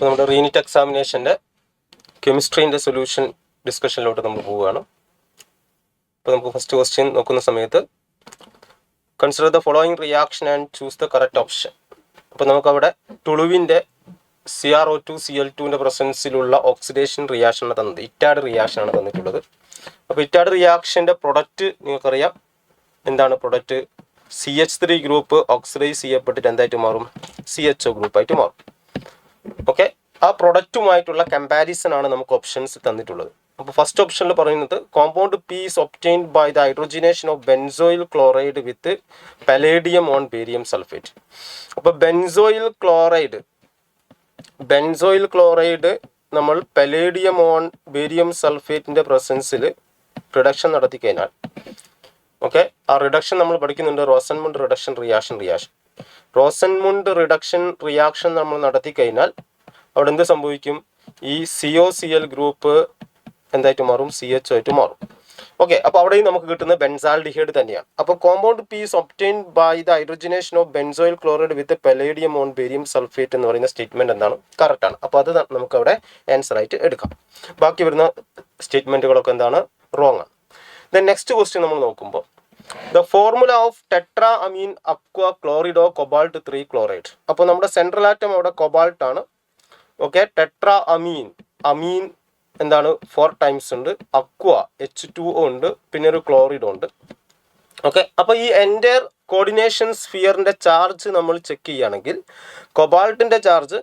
അപ്പോൾ നമ്മുടെ റീനിറ്റ് എക്സാമിനേഷൻ്റെ കെമിസ്ട്രീൻ്റെ സൊല്യൂഷൻ ഡിസ്കഷനിലോട്ട് നമ്മൾ പോവുകയാണ്. അപ്പോൾ നമുക്ക് ഫസ്റ്റ് ക്വസ്റ്റ്യൻ നോക്കുന്ന സമയത്ത് consider the following reaction and choose the correct option. അപ്പോൾ നമുക്കവിടെ ടുളുവിൻ്റെ CrO2Cl2ൻ്റെ പ്രസൻസിലുള്ള ഓക്സിഡേഷൻ റിയാക്ഷനാണ് തന്നത്, ഇറ്റാഡ് റിയാക്ഷനാണ് തന്നിട്ടുള്ളത്. അപ്പോൾ ഇറ്റാഡ് റിയാക്ഷൻ്റെ പ്രൊഡക്റ്റ് നിങ്ങൾക്കറിയാം എന്താണ് പ്രൊഡക്റ്റ്. CH3 ഗ്രൂപ്പ് ഓക്സിഡൈസ് ചെയ്യപ്പെട്ടിട്ട് എന്തായിട്ട് മാറും, CHO ഗ്രൂപ്പായിട്ട് മാറും. ഓക്കെ, ആ പ്രൊഡക്റ്റുമായിട്ടുള്ള കമ്പാരിസൺ ആണ് നമുക്ക് ഓപ്ഷൻസ് തന്നിട്ടുള്ളത്. അപ്പോൾ ഫസ്റ്റ് ഓപ്ഷനിൽ പറയുന്നത് compound P is obtained by the hydrogenation of benzoyl chloride with palladium on barium sulphate. അപ്പോൾ ബെൻസോയിൽ ക്ലോറൈഡ് നമ്മൾ പലേഡിയം ഓൺ ബേരിയം സൾഫേറ്റിൻ്റെ പ്രസൻസിൽ റിഡക്ഷൻ നടത്തി കഴിഞ്ഞാൽ, ഓക്കെ, ആ റിഡക്ഷൻ നമ്മൾ പഠിക്കുന്നുണ്ട് Rosenmund reduction reaction. Rosenmund reduction reaction നമ്മൾ നടത്തി കഴിഞ്ഞാൽ അവിടെ എന്ത് സംഭവിക്കും, ഈ COCl ഗ്രൂപ്പ് എന്തായിട്ട് മാറും, CHO ആയിട്ട് മാറും. ഓക്കെ, അപ്പോൾ അവിടെയും നമുക്ക് കിട്ടുന്ന ബെൻസാൽഡിഹൈഡ് തന്നെയാണ്. അപ്പോൾ compound P is obtained by the hydrogenation of benzoyl chloride with palladium on barium sulphate എന്ന് പറയുന്ന സ്റ്റേറ്റ്മെന്റ് എന്താണ്, കറക്റ്റാണ്. അപ്പോൾ അത് നമുക്ക് അവിടെ ആൻസർ ആയിട്ട് എടുക്കാം. ബാക്കി വരുന്ന സ്റ്റേറ്റ്മെന്റുകളൊക്കെ എന്താണ്, റോങ് ആണ്. ദെൻ നെക്സ്റ്റ് ക്വസ്റ്റ്യൻ നമ്മൾ നോക്കുമ്പോൾ the formula of tetra amine aqua chlorido cobalt 3 chloride. അപ്പോൾ നമ്മുടെ സെൻട്രൽ ആറ്റം അവിടെ കൊബാൾട്ട് ആണ്. ഓക്കെ, ടെട്രാ അമീൻ എന്താണ് 4 ടൈംസ് ഉണ്ട്, അക്വ H2O ഉണ്ട്, പിന്നെ ഒരു ക്ലോറിഡോ ഉണ്ട്. ഓക്കെ, അപ്പോൾ ഈ എൻറ്റയർ കോർഡിനേഷൻ സ്ഫിയറിൻ്റെ ചാർജ് നമ്മൾ ചെക്ക് ചെയ്യുകയാണെങ്കിൽ കൊബാൾട്ടിൻ്റെ ചാർജ്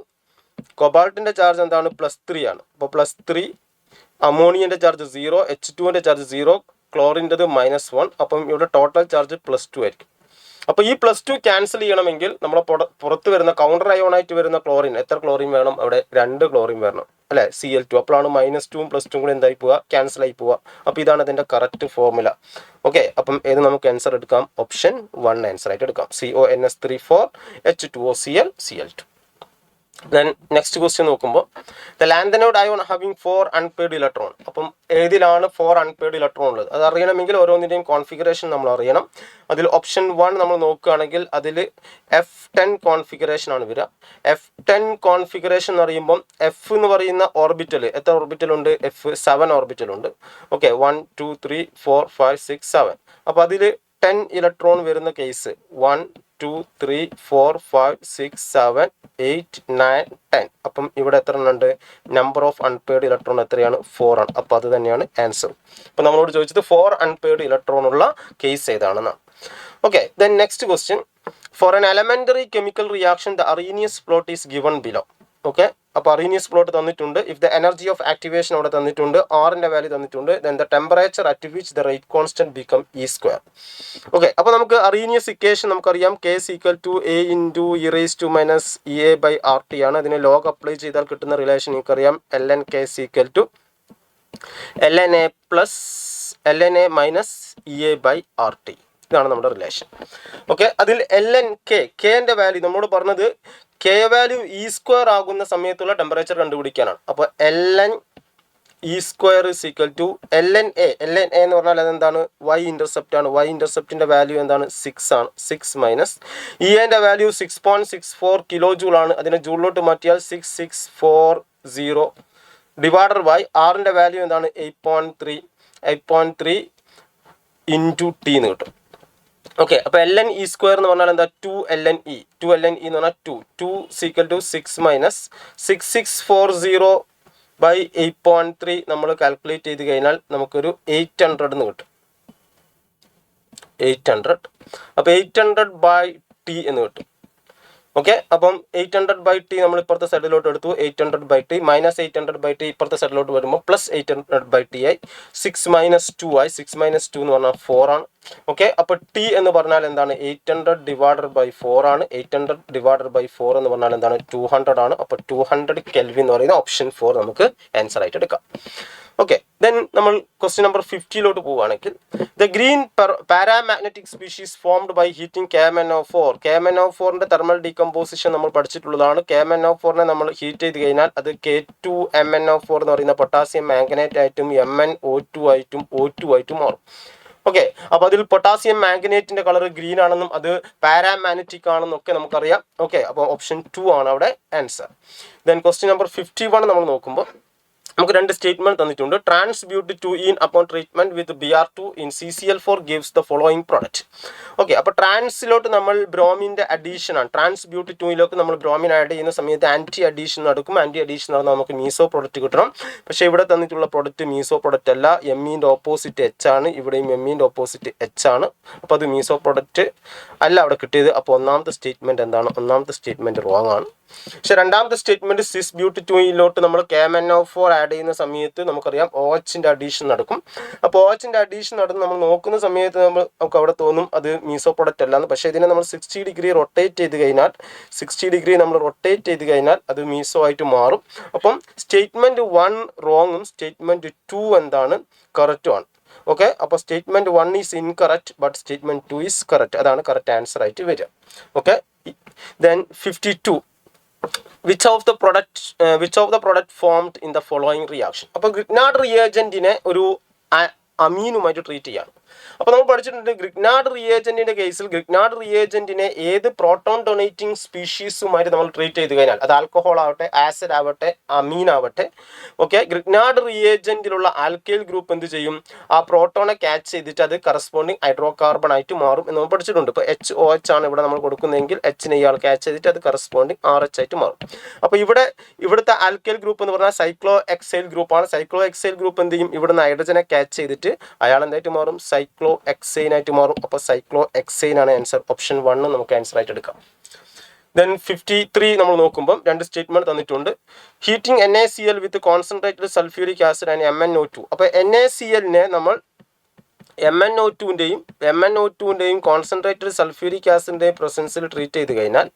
എന്താണ്, +3 ആണ്. അപ്പോൾ +3, അമോണിയൻ്റെ ചാർജ് 0, H2O ചാർജ് 0, ക്ലോറിൻ്റെത് -1. അപ്പം ഇവിടെ ടോട്ടൽ ചാർജ് +2 ആയിരിക്കും. അപ്പോൾ ഈ +2 ക്യാൻസൽ ചെയ്യണമെങ്കിൽ നമ്മളെ പുറത്ത് വരുന്ന കൗണ്ടർ അയോണായിട്ട് വരുന്ന ക്ലോറിൻ, എത്ര ക്ലോറിൻ വേണം, അവിടെ 2 ക്ലോറിൻ വരണം അല്ലേ, Cl2. അപ്പോഴാണ് -2ഉം +2ഉം കൂടെ എന്തായി പോവുക, ക്യാൻസൽ ആയി പോവുക. അപ്പോൾ ഇതാണ് അതിൻ്റെ കറക്റ്റ് ഫോർമുല. ഓക്കെ, അപ്പം ഏത് നമുക്ക് ആൻസർ എടുക്കാം, ഓപ്ഷൻ 1 ആൻസർ ആയിട്ട് എടുക്കാം, CONS3 H2OCl Cl2. Then next question നോക്കുമ്പോൾ the lanthanoid ion having 4 unpaired electron. അപ്പം ഏതിലാണ് 4 അൺപെയർഡ് ഇലക്ട്രോൺ ഉള്ളത്, അത് അറിയണമെങ്കിൽ ഓരോന്നിൻ്റെയും കോൺഫിഗറേഷൻ നമ്മൾ അറിയണം. അതിൽ ഓപ്ഷൻ 1 നമ്മൾ നോക്കുകയാണെങ്കിൽ അതിൽ F10 കോൺഫിഗറേഷൻ ആണ് വരിക. F10 കോൺഫിഗറേഷൻ എന്ന് പറയുമ്പം F എന്ന് പറയുന്ന ഓർബിറ്റൽ, എത്ര ഓർബിറ്റൽ ഉണ്ട്, F7 ഓർബിറ്റൽ ഉണ്ട്. ഓക്കെ, 1 2 3 4 5 6 7. അപ്പോൾ അതിൽ 10 ഇലക്ട്രോൺ വരുന്ന കേസ് 1 2 3 4 5 6 7 8 9 10. അപ്പം ഇവിടെ എത്ര ഉണ്ട്, നമ്പർ ഓഫ് അൺപെയർഡ് ഇലക്ട്രോൺ എത്രയാണ്, 4 ആണ്. അപ്പോൾ അത് തന്നെയാണ് ആൻസർ. അപ്പോൾ നമ്മളോട് ചോദിച്ചത് 4 അൺപെയർഡ് ഇലക്ട്രോൺ ഉള്ള കേസ് ഏതാണെന്നാണ്. Okay, then next question for an elementary chemical reaction the Arrhenius plot is given below. Okay, അപ്പോൾ അറീനിയസ് പ്ലോട്ട് തന്നിട്ടുണ്ട്. If the energy of activation അവിടെ തന്നിട്ടുണ്ട്, ആറിൻ്റെ വാല്യൂ തന്നിട്ടുണ്ട്. Then the temperature at which the rate constant become E². Okay, അപ്പോൾ നമുക്ക് Arrhenius equation നമുക്കറിയാം, K = A × E⁻⁻ ആണ്. അതിന് ലോഗ് അപ്ലൈ ചെയ്താൽ കിട്ടുന്ന റിലേഷൻ നിങ്ങൾക്കറിയാം, ln K = ln A -EA/RT. ഇതാണ് നമ്മുടെ റിലേഷൻ. ഓക്കെ, അതിൽ ln K ൻ്റെ വാല്യൂ നമ്മളോട് പറഞ്ഞത് K വാല്യൂ E² ആകുന്ന സമയത്തുള്ള ടെമ്പറേച്ചർ കണ്ടുപിടിക്കാനാണ്. അപ്പോൾ ln E² = ln A എന്ന് പറഞ്ഞാൽ അതെന്താണ്, Y ഇന്റർസെപ്റ്റ് ആണ്. Y ഇന്റർസെപ്റ്റിൻ്റെ വാല്യൂ എന്താണ്, 6 ആണ്. 6 - EAൻ്റെ വാല്യൂ 6.64 കിലോ ജൂൾ ആണ്. അതിനെ ജൂളിലോട്ട് മാറ്റിയാൽ 6640 ഡിവൈഡഡ് ബൈ ആറിൻ്റെ വാല്യൂ എന്താണ്, 8.3 × T എന്ന് കിട്ടും. ഓക്കെ, അപ്പോൾ ln E² എന്ന് പറഞ്ഞാൽ എന്താ, 2ln E എന്ന് പറഞ്ഞാൽ 2 = 6 - 6640 / 8.3 നമ്മൾ കാൽക്കുലേറ്റ് ചെയ്ത് കഴിഞ്ഞാൽ നമുക്കൊരു 800 എന്ന് കിട്ടും. 800. അപ്പോൾ 800/T എന്ന് കിട്ടും. ഓക്കെ, അപ്പം 800/T നമ്മൾ ഇപ്പുറത്തെ സൈഡിലോട്ട് എടുത്തു. 800/T -800/T ഇപ്പുറത്തെ സൈഡിലോട്ട് വരുമ്പോൾ +800/T ആയി. 6 - 2 ആയി. 6 - 2 എന്ന് പറഞ്ഞാൽ 4 ആണ്. ഓക്കെ, അപ്പോൾ T എന്ന് പറഞ്ഞാൽ എന്താണ്, 800/4 ആണ്. 800/4 എന്ന് പറഞ്ഞാൽ എന്താണ്, 200 ആണ്. അപ്പോൾ 200 കെൽവിൻ എന്ന് പറയുന്ന ഓപ്ഷൻ 4 നമുക്ക് ആൻസർ ആയിട്ട് എടുക്കാം. ഓക്കെ, ദെൻ നമ്മൾ ക്വസ്റ്റ്യൻ നമ്പർ 50 പോവുകയാണെങ്കിൽ the green paramagnetic species formed by heating KMnO4. KMnO4ൻ്റെ തെർമൽ ഡീകമ്പോസിഷൻ നമ്മൾ പഠിച്ചിട്ടുള്ളതാണ്. KMnO4നെ നമ്മൾ ഹീറ്റ് ചെയ്ത് കഴിഞ്ഞാൽ അത് K2MnO4 എന്ന് പറയുന്ന പൊട്ടാസ്യം മാംഗനേറ്റ് ആയിട്ടും MnO2 ആയിട്ടും O2 ആയിട്ടും മാറും. ഓക്കെ, അപ്പോൾ അതിൽ പൊട്ടാസ്യം മാഗ്നേറ്റിന്റെ കളർ ഗ്രീൻ ആണെന്നും അത് പാരാമാഗ്നറ്റിക് ആണെന്നും ഒക്കെ നമുക്കറിയാം. ഓക്കെ, അപ്പോൾ ഓപ്ഷൻ 2 ആണ് അവിടെ ആൻസർ. ദെൻ ക്വസ്റ്റ്യൻ നമ്പർ 51 നമ്മൾ നോക്കുമ്പോൾ നമുക്ക് രണ്ട് സ്റ്റേറ്റ്മെന്റ് തന്നിട്ടുണ്ട്. ട്രാൻസ്ബ്യൂട്ട് 2 in upon treatment with Br2 in CCl4 gives the following product. Okay, അപ്പോൾ ട്രാൻസിലോട്ട് നമ്മൾ ബ്രോമിൻ്റെ അഡീഷൻ ആണ്. ട്രാൻസ്ബ്യൂട്ട് 2യിലേക്ക് നമ്മൾ ബ്രോമിൻ ആഡ് ചെയ്യുന്ന സമയത്ത് ആൻറ്റി അഡീഷൻ നടക്കും. ആൻറ്റി അഡീഷൻ നടന്നാൽ നമുക്ക് മീസോ പ്രൊഡക്റ്റ് കിട്ടണം. പക്ഷേ ഇവിടെ തന്നിട്ടുള്ള പ്രൊഡക്റ്റ് മീസോ പ്രൊഡക്റ്റ് അല്ല, എമ്മിൻ്റെ ഓപ്പോസിറ്റ് എച്ച് ആണ്. ഇവിടെയും എമ്മിൻ്റെ ഓപ്പോസിറ്റ് എച്ച് ആണ്. അപ്പോൾ അത് മീസോ പ്രൊഡക്റ്റ് അല്ല അവിടെ കിട്ടിയത്. അപ്പോൾ ഒന്നാമത്തെ സ്റ്റേറ്റ്മെന്റ് എന്താണ്? ഒന്നാമത്തെ സ്റ്റേറ്റ്മെന്റ് റോങ് ആണ്. പക്ഷെ രണ്ടാമത്തെ സ്റ്റേറ്റ്മെന്റ് സിസ് ബ്യൂട്ടി 2യിലോട്ട് നമ്മൾ KMnO4 ആഡ് ചെയ്യുന്ന സമയത്ത് നമുക്കറിയാം OHന്റെ അഡീഷൻ നടക്കും. അപ്പോൾ OHന്റെ അഡീഷൻ നടന്ന് നമ്മൾ നോക്കുന്ന സമയത്ത് നമുക്ക് അവിടെ തോന്നും അത് മീസോ പ്രൊഡക്റ്റ് അല്ലാന്ന്. പക്ഷേ ഇതിനെ നമ്മൾ 60 ഡിഗ്രി റൊട്ടേറ്റ് ചെയ്ത് കഴിഞ്ഞാൽ 60 ഡിഗ്രി നമ്മൾ റൊട്ടേറ്റ് ചെയ്ത് കഴിഞ്ഞാൽ അത് മീസോ ആയിട്ട് മാറും. അപ്പം സ്റ്റേറ്റ്മെന്റ് 1 റോങ്ങും സ്റ്റേറ്റ്മെന്റ് 2 എന്താണ്? കറക്റ്റും ആണ്. ഓക്കെ, അപ്പോൾ statement 1 is incorrect but statement 2 is correct. അതാണ് കറക്റ്റ് ആൻസർ ആയിട്ട് വരിക. Okay, then 52 which of the product formed in the following reaction. അപ്പോൾ ഗ്രിഗ്നാർഡ് റിയേജന്റിനെ ഒരു അമീനുമായിട്ട് ട്രീറ്റ് ചെയ്യാണ്. അപ്പോൾ നമ്മൾ പഠിച്ചിട്ടുണ്ട് ഗ്രിഗ്നാർഡ് റിയേജന്റിന്റെ കേസിൽ ഗ്രിഗ്നാർഡ് റിയേജന്റിനെ ഏത് പ്രോട്ടോൺ ഡൊണേറ്റിംഗ് സ്പീഷീസുമായിട്ട് നമ്മൾ ട്രീറ്റ് ചെയ്ത് കഴിഞ്ഞാൽ അത് ആൽക്കഹോൾ ആവട്ടെ, ആസിഡ് ആവട്ടെ, അമീൻ ആവട്ടെ, ഓക്കെ, ഗ്രിഗ്നാർഡ് റിയേജന്റിലുള്ള ആൽക്കൈൽ ഗ്രൂപ്പ് എന്ത് ചെയ്യും? ആ പ്രോട്ടോണെ ക്യാച്ച് ചെയ്തിട്ട് അത് കറസ്പോണ്ടിങ് ഹൈഡ്രോ കാർബൺ ആയിട്ട് മാറും എന്ന് നമ്മൾ പഠിച്ചിട്ടുണ്ട്. ഇപ്പോൾ HOH ആണ് ഇവിടെ നമ്മൾ കൊടുക്കുന്നതെങ്കിൽ Hനെ ഇയാൾ ക്യാച്ച് ചെയ്തിട്ട് അത് കറസ്പോണ്ടിങ് RH ആയിട്ട് മാറും. അപ്പോൾ ഇവിടുത്തെ ആൽക്കൈൽ ഗ്രൂപ്പ് എന്ന് പറഞ്ഞാൽ സൈക്ലോ എക്സൈൽ ഗ്രൂപ്പാണ്. സൈക്ലോ എക്സൈൽ ഗ്രൂപ്പ് എന്ത് ചെയ്യും? ഇവിടുന്ന് ഹൈഡ്രജനെ ക്യാച്ച് ചെയ്തിട്ട് അയാൾ എന്തായിട്ട് മാറും? സൈക്ലോ എക്സൈൻ ആയിട്ട് മാറും. അപ്പോൾ സൈക്ലോ എക്സൈൻ ആണ് ആൻസർ. ഓപ്ഷൻ 1 നമുക്ക് ആൻസർ ആയിട്ട് എടുക്കാം. ദെൻ 53 നമ്മൾ നോക്കുമ്പോൾ രണ്ട് സ്റ്റേറ്റ്മെന്റ് തന്നിട്ടുണ്ട്. Heating NaCl with concentrated sulphuric acid and MnO2. അപ്പോൾ NaClനെ നമ്മൾ MnO2ൻ്റെയും കോൺസെൻട്രേറ്റഡ് സൾഫ്യൂരിക് ആസിഡിൻ്റെയും പ്രസൻസിൽ ട്രീറ്റ് ചെയ്ത് കഴിഞ്ഞാൽ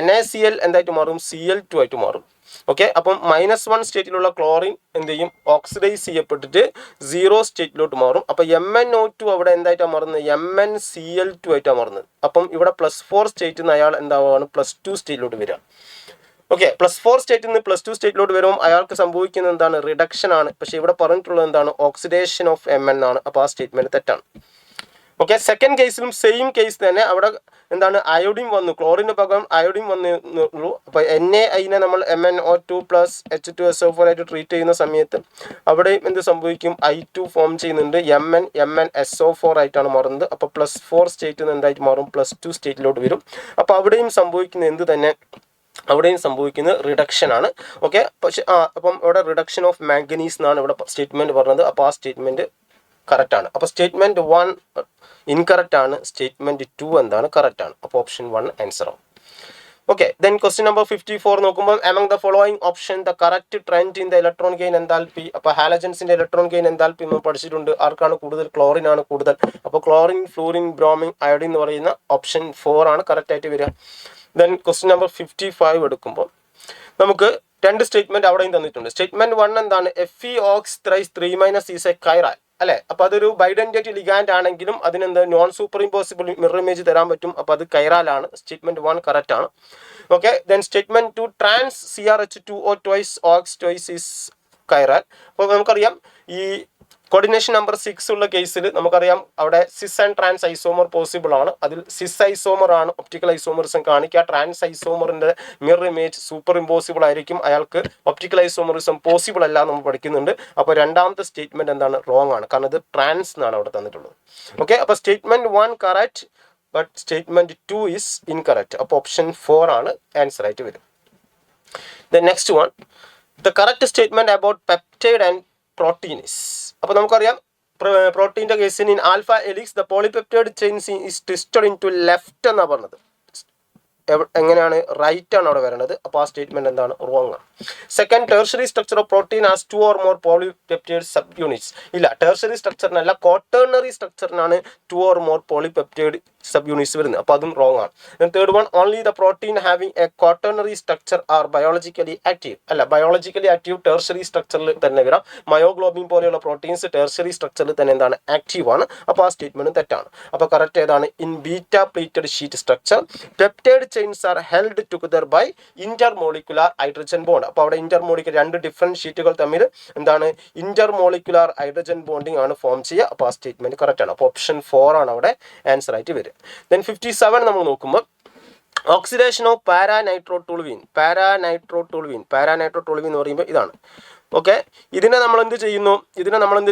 NaCl എന്തായിട്ട് മാറും? Cl2 ആയിട്ട് മാറും. ഓക്കെ, അപ്പം -1 സ്റ്റേറ്റിലുള്ള ക്ലോറിൻ എന്ത് ചെയ്യും? ഓക്സിഡൈസ് ചെയ്യപ്പെട്ടിട്ട് 0 സ്റ്റേറ്റിലോട്ട് മാറും. അപ്പോൾ MnO2 അവിടെ എന്തായിട്ടാണ് മാറുന്നത്? MnCl2 ആയിട്ടാണ് മാറുന്നത്. അപ്പം ഇവിടെ +4 സ്റ്റേറ്റിൽ നിന്ന് അയാൾ എന്താവുകയാണ്? +2 സ്റ്റേറ്റിലോട്ട് വരിക. ഓക്കെ, +4 സ്റ്റേറ്റിൽ നിന്ന് +2 സ്റ്റേറ്റിലോട്ട് വരുമ്പോൾ അയാൾക്ക് സംഭവിക്കുന്നത് എന്താണ്? റിഡക്ഷൻ ആണ്. പക്ഷേ ഇവിടെ പറഞ്ഞിട്ടുള്ളത് എന്താണ്? ഓക്സിഡേഷൻ ഓഫ് Mn ആണ്. അപ്പോൾ ആ സ്റ്റേറ്റ്മെന്റ് തെറ്റാണ്. ഓക്കെ, സെക്കൻഡ് കേസിലും സെയിം കേസ് തന്നെ. അവിടെ എന്താണ്? അയോഡിൻ വന്നു, ക്ലോറിന് പകരം അയോഡിൻ വന്നുള്ളൂ. അപ്പോൾ NaIനെ നമ്മൾ MnO2 + H2SO4 ആയിട്ട് ട്രീറ്റ് ചെയ്യുന്ന സമയത്ത് അവിടെയും എന്ത് സംഭവിക്കും? I2 ഫോം ചെയ്യുന്നുണ്ട്. MnSO4 ആയിട്ടാണ് മാറുന്നത്. അപ്പോൾ +4 സ്റ്റേറ്റിൽ നിന്ന് എന്തായിട്ട് മാറും? +2 സ്റ്റേറ്റിലോട്ട് വരും. അപ്പോൾ അവിടെയും സംഭവിക്കുന്നത് എന്ത് തന്നെ? അവിടെയും സംഭവിക്കുന്നത് റിഡക്ഷൻ ആണ്. ഓക്കെ, പക്ഷെ അപ്പം ഇവിടെ റിഡക്ഷൻ ഓഫ് മാംഗനീസ് എന്നാണ് ഇവിടെ സ്റ്റേറ്റ്മെന്റ് പറഞ്ഞത്. അപ്പോൾ ആ സ്റ്റേറ്റ്മെന്റ് കറക്റ്റ് ആണ്. അപ്പോൾ സ്റ്റേറ്റ്മെന്റ് 1 ഇൻകറക്റ്റ് ആണ്. സ്റ്റേറ്റ്മെന്റ് 2 എന്താണ്? കറക്റ്റ് ആണ്. അപ്പോൾ ഓപ്ഷൻ 1 ആൻസർ ആവും. ഓക്കെ, ദെൻ ക്വസ്റ്റ്യൻ നമ്പർ 54 നോക്കുമ്പോൾ among the following option the correct trend in the electron gain enthalpy. അപ്പോൾ ഹാലജൻസിന്റെ ഇലക്ട്രോൺ ഗെയിൻ എൻതാൽപ്പി നമ്മൾ പഠിച്ചിട്ടുണ്ട്. ആർക്കാണ് കൂടുതൽ? ക്ലോറിൻ ആണ് കൂടുതൽ. അപ്പോൾ ക്ലോറിൻ, ഫ്ലൂറിൻ, ബ്രോമിൻ, അയോഡിൻ എന്ന് പറയുന്ന ഓപ്ഷൻ 4 ആണ് കറക്റ്റ് ആയിട്ട് വരിക. ദെൻ ക്വസ്റ്റ്യൻ നമ്പർ 55 എടുക്കുമ്പോൾ നമുക്ക് രണ്ട് സ്റ്റേറ്റ്മെന്റ് അവിടെയും തന്നിട്ടുണ്ട്. സ്റ്റേറ്റ്മെന്റ് 1 എന്താണ്? FeOx3 ഈസ് എ കൈറാൽ അല്ലേ? അപ്പോൾ അതൊരു ബൈഡന്റേറ്റ് ലിഗാൻഡ് ആണെങ്കിലും അതിനെന്താ? Non superimposable mirror image തരാൻ പറ്റും. അപ്പോൾ അത് കൈറാലാണ്. സ്റ്റേറ്റ്മെന്റ് 1 കറക്റ്റ് ആണ്. Okay, then statement 2 trans CrH2O twice OX twice is chiral. അപ്പോൾ നമുക്കറിയാം ഈ കോർഡിനേഷൻ നമ്പർ 6 ഉള്ള കേസിൽ നമുക്കറിയാം അവിടെ cis and trans isomer possible ആണ്. അതിൽ സിസ് ഐസോമർ ആണ് ഒപ്റ്റിക്കൽ ഐസോമറിസം കാണിക്കുക. ട്രാൻസ് ഐസോമറിന്റെ മിറർ ഇമേജ് സൂപ്പർ ഇമ്പോസിബിൾ ആയിരിക്കും. അയാൾക്ക് ഒപ്റ്റിക്കൽ ഐസോമറിസം പോസിബിൾ അല്ല നമ്മൾ പഠിക്കുന്നുണ്ട്. അപ്പോൾ രണ്ടാമത്തെ സ്റ്റേറ്റ്മെന്റ് എന്താണ്? റോങ് ആണ്. കാരണം ഇത് ട്രാൻസ് എന്നാണ് അവിടെ തന്നിട്ടുള്ളത്. ഓക്കെ, അപ്പോൾ statement 1 correct but statement 2 is incorrect. അപ്പോൾ ഓപ്ഷൻ 4 ആണ് ആൻസർ ആയിട്ട് വരും. The next one, the correct statement about peptide and proteins. അപ്പോൾ നമുക്കറിയാം പ്രോട്ടീൻ്റെ കേസിന് in alpha helix the polypeptide chain is twisted into left എന്നാണ് പറഞ്ഞത്. എങ്ങനെയാണ്? റൈറ്റ് ആണ് അവിടെ വരേണ്ടത്. അപ്പോൾ ആ സ്റ്റേറ്റ്മെന്റ് എന്താണ്? റോങ് ആണ്. Second, tertiary structure of protein has 2 or more polypeptide subunits. ഇല്ല, ടെർഷറി സ്ട്രക്ചറിനല്ല, ക്വാട്ടേണറി സ്ട്രക്ചറിനാണ് 2 or more polypeptide subunits വരുന്നത്. അപ്പോൾ അതും റോങ് ആണ്. Third one, only the protein having a quaternary structure are biologically active. അല്ല, biologically active tertiary സ്ട്രക്ചറിൽ തന്നെ വരാം. മയോഗ്ലോബിൻ പോലെയുള്ള പ്രോട്ടീൻസ് ടെർഷറി സ്ട്രക്ചറിൽ തന്നെ എന്താണ്? ആക്റ്റീവ് ആണ്. അപ്പോൾ ആ സ്റ്റേറ്റ്മെന്റ് തെറ്റാണ്. അപ്പോൾ കറക്റ്റ് ഏതാണ്? In beta plated sheet structure peptide chains are held together by intermolecular hydrogen bond. അപ്പോൾ അവിടെ intermolecular രണ്ട് ഡിഫറെൻറ്റ് ഷീറ്റുകൾ തമ്മിൽ എന്താണ് intermolecular hydrogen bonding ആണ് ഫോം ചെയ്യുക. അപ്പോൾ ആ സ്റ്റേറ്റ്മെന്റ് കറക്റ്റ് ആണ്. അപ്പോൾ ഓപ്ഷൻ 4 ആണ് അവിടെ ആൻസർ ആയിട്ട് വരിക. ദെൻ 57 നമ്മൾ നോക്കുമ്പോൾ ഓക്സിഡേഷൻ ഓഫ് പാരാനൈട്രോടോളുവിൻ എന്ന് പറയുമ്പോൾ ഇതാണ്. ഓക്കെ, ഇതിനെ നമ്മൾ എന്ത്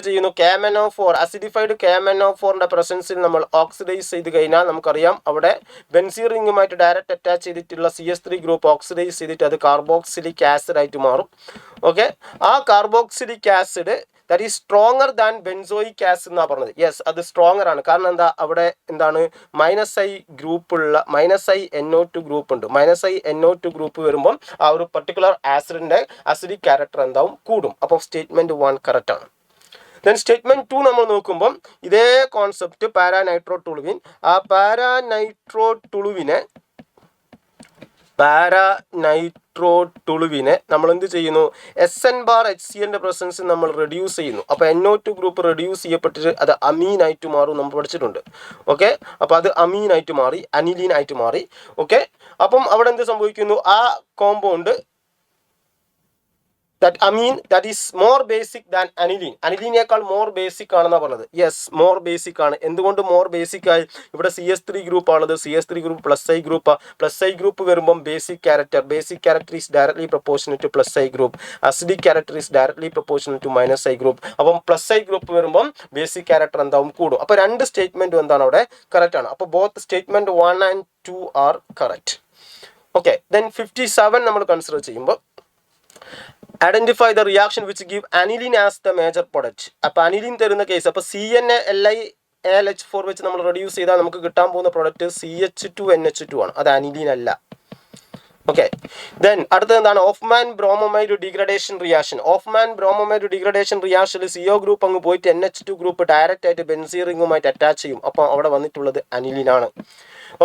ചെയ്യുന്നു KMnO4 അസിഡിഫൈഡ് KMnO4ന്റെ പ്രസൻസിൽ നമ്മൾ ഓക്സിഡൈസ് ചെയ്ത് കഴിഞ്ഞാൽ നമുക്കറിയാം അവിടെ ബെൻസീൻ റിങ്ങുമായിട്ട് ഡയറക്റ്റ് അറ്റാച്ച് ചെയ്തിട്ടുള്ള CH3 ഗ്രൂപ്പ് ഓക്സിഡൈസ് ചെയ്തിട്ട് അത് കാർബോക്സിലിക് ആസിഡ് ആയിട്ട് മാറും. ഓക്കെ, ആ carboxylic acid that is stronger than benzoic acid എന്നാണ് പറഞ്ഞത്. യെസ്, അത് സ്ട്രോങ്ങർ ആണ്. കാരണം എന്താ, അവിടെ എന്താണ് -NO2 ഗ്രൂപ്പ് ഉണ്ട്. -NO2 ഗ്രൂപ്പ് വരുമ്പോൾ ആ ഒരു പർട്ടിക്കുലർ ആസിഡിന്റെ അസിഡിക് ക്യാരക്ടർ എന്താവും, കൂടും. അപ്പോൾ സ്റ്റേറ്റ്മെന്റ് 1 കറക്റ്റ് ആണ്. ദെൻ സ്റ്റേറ്റ്മെന്റ് 2 നമ്മൾ നോക്കുമ്പോൾ ഇതേ കോൺസെപ്റ്റ് പാരാനൈട്രോടോളുവിൻ. ആ പാരാനൈട്രോടോളുവിനെ നമ്മൾ എന്ത് ചെയ്യുന്നു, SN⁻HCl പ്രസൻസ് നമ്മൾ റെഡ്യൂസ് ചെയ്യുന്നു. അപ്പോൾ NO2 ഗ്രൂപ്പ് റെഡ്യൂസ് ചെയ്യപ്പെട്ടിട്ട് അത് അമീനായിട്ട് മാറും, നമ്മൾ പഠിച്ചിട്ടുണ്ട്. ഓക്കെ, അപ്പോൾ അത് അമീനായിട്ട് മാറി, അനിലീൻ ആയിട്ട് മാറി. ഓക്കെ, അപ്പം അവിടെ എന്ത് സംഭവിക്കുന്നു, ആ compound that amine that is more basic than aniline. അനിലീനേക്കാൾ മോർ ബേസിക് ആണെന്നാണ് പറഞ്ഞത്. യെസ്, മോർ ബേസിക് ആണ്. എന്തുകൊണ്ട് മോർ ബേസിക് ആയി, ഇവിടെ CH3 ഗ്രൂപ്പ് ആണത്. CH3 group +I group. +I group വരുമ്പം basic character is directly proportional to +I group. Acidic character is directly proportional to -I group. അപ്പം +I group വരുമ്പം basic character എന്താവും, കൂടും. അപ്പോൾ രണ്ട് സ്റ്റേറ്റ്മെന്റ് എന്താണ് അവിടെ കറക്റ്റ് ആണ്. അപ്പോൾ both statement 1 and 2 are correct. Okay, then 57 നമ്മൾ കൺസിഡർ ചെയ്യുമ്പോൾ identify the reaction which give aniline as the major product. അപ്പോൾ അനിലിൻ തരുന്ന കേസ്, അപ്പോൾ CnAlH4 വെച്ച് നമ്മൾ റെഡ്യൂസ് ചെയ്താൽ നമുക്ക് കിട്ടാൻ പോകുന്ന പ്രൊഡക്റ്റ് CH2NH2 ആണ്. അത് അനിലിൻ അല്ല. ഓക്കെ, ദെൻ അടുത്തത് എന്താണ്, ഓഫ്മാൻ ബ്രോമോമൈഡ് ഡിഗ്രഡേഷൻ റിയാക്ഷൻ. CO ഗ്രൂപ്പ് അങ്ങ് പോയിട്ട് NH2 ഗ്രൂപ്പ് ഡയറക്റ്റ് ആയിട്ട് ബെൻസീൻ റിങ്ങുമായിട്ട് അറ്റാച്ച് ചെയ്യും. അപ്പോൾ അവിടെ വന്നിട്ടുള്ളത് അനിലിനാണ്.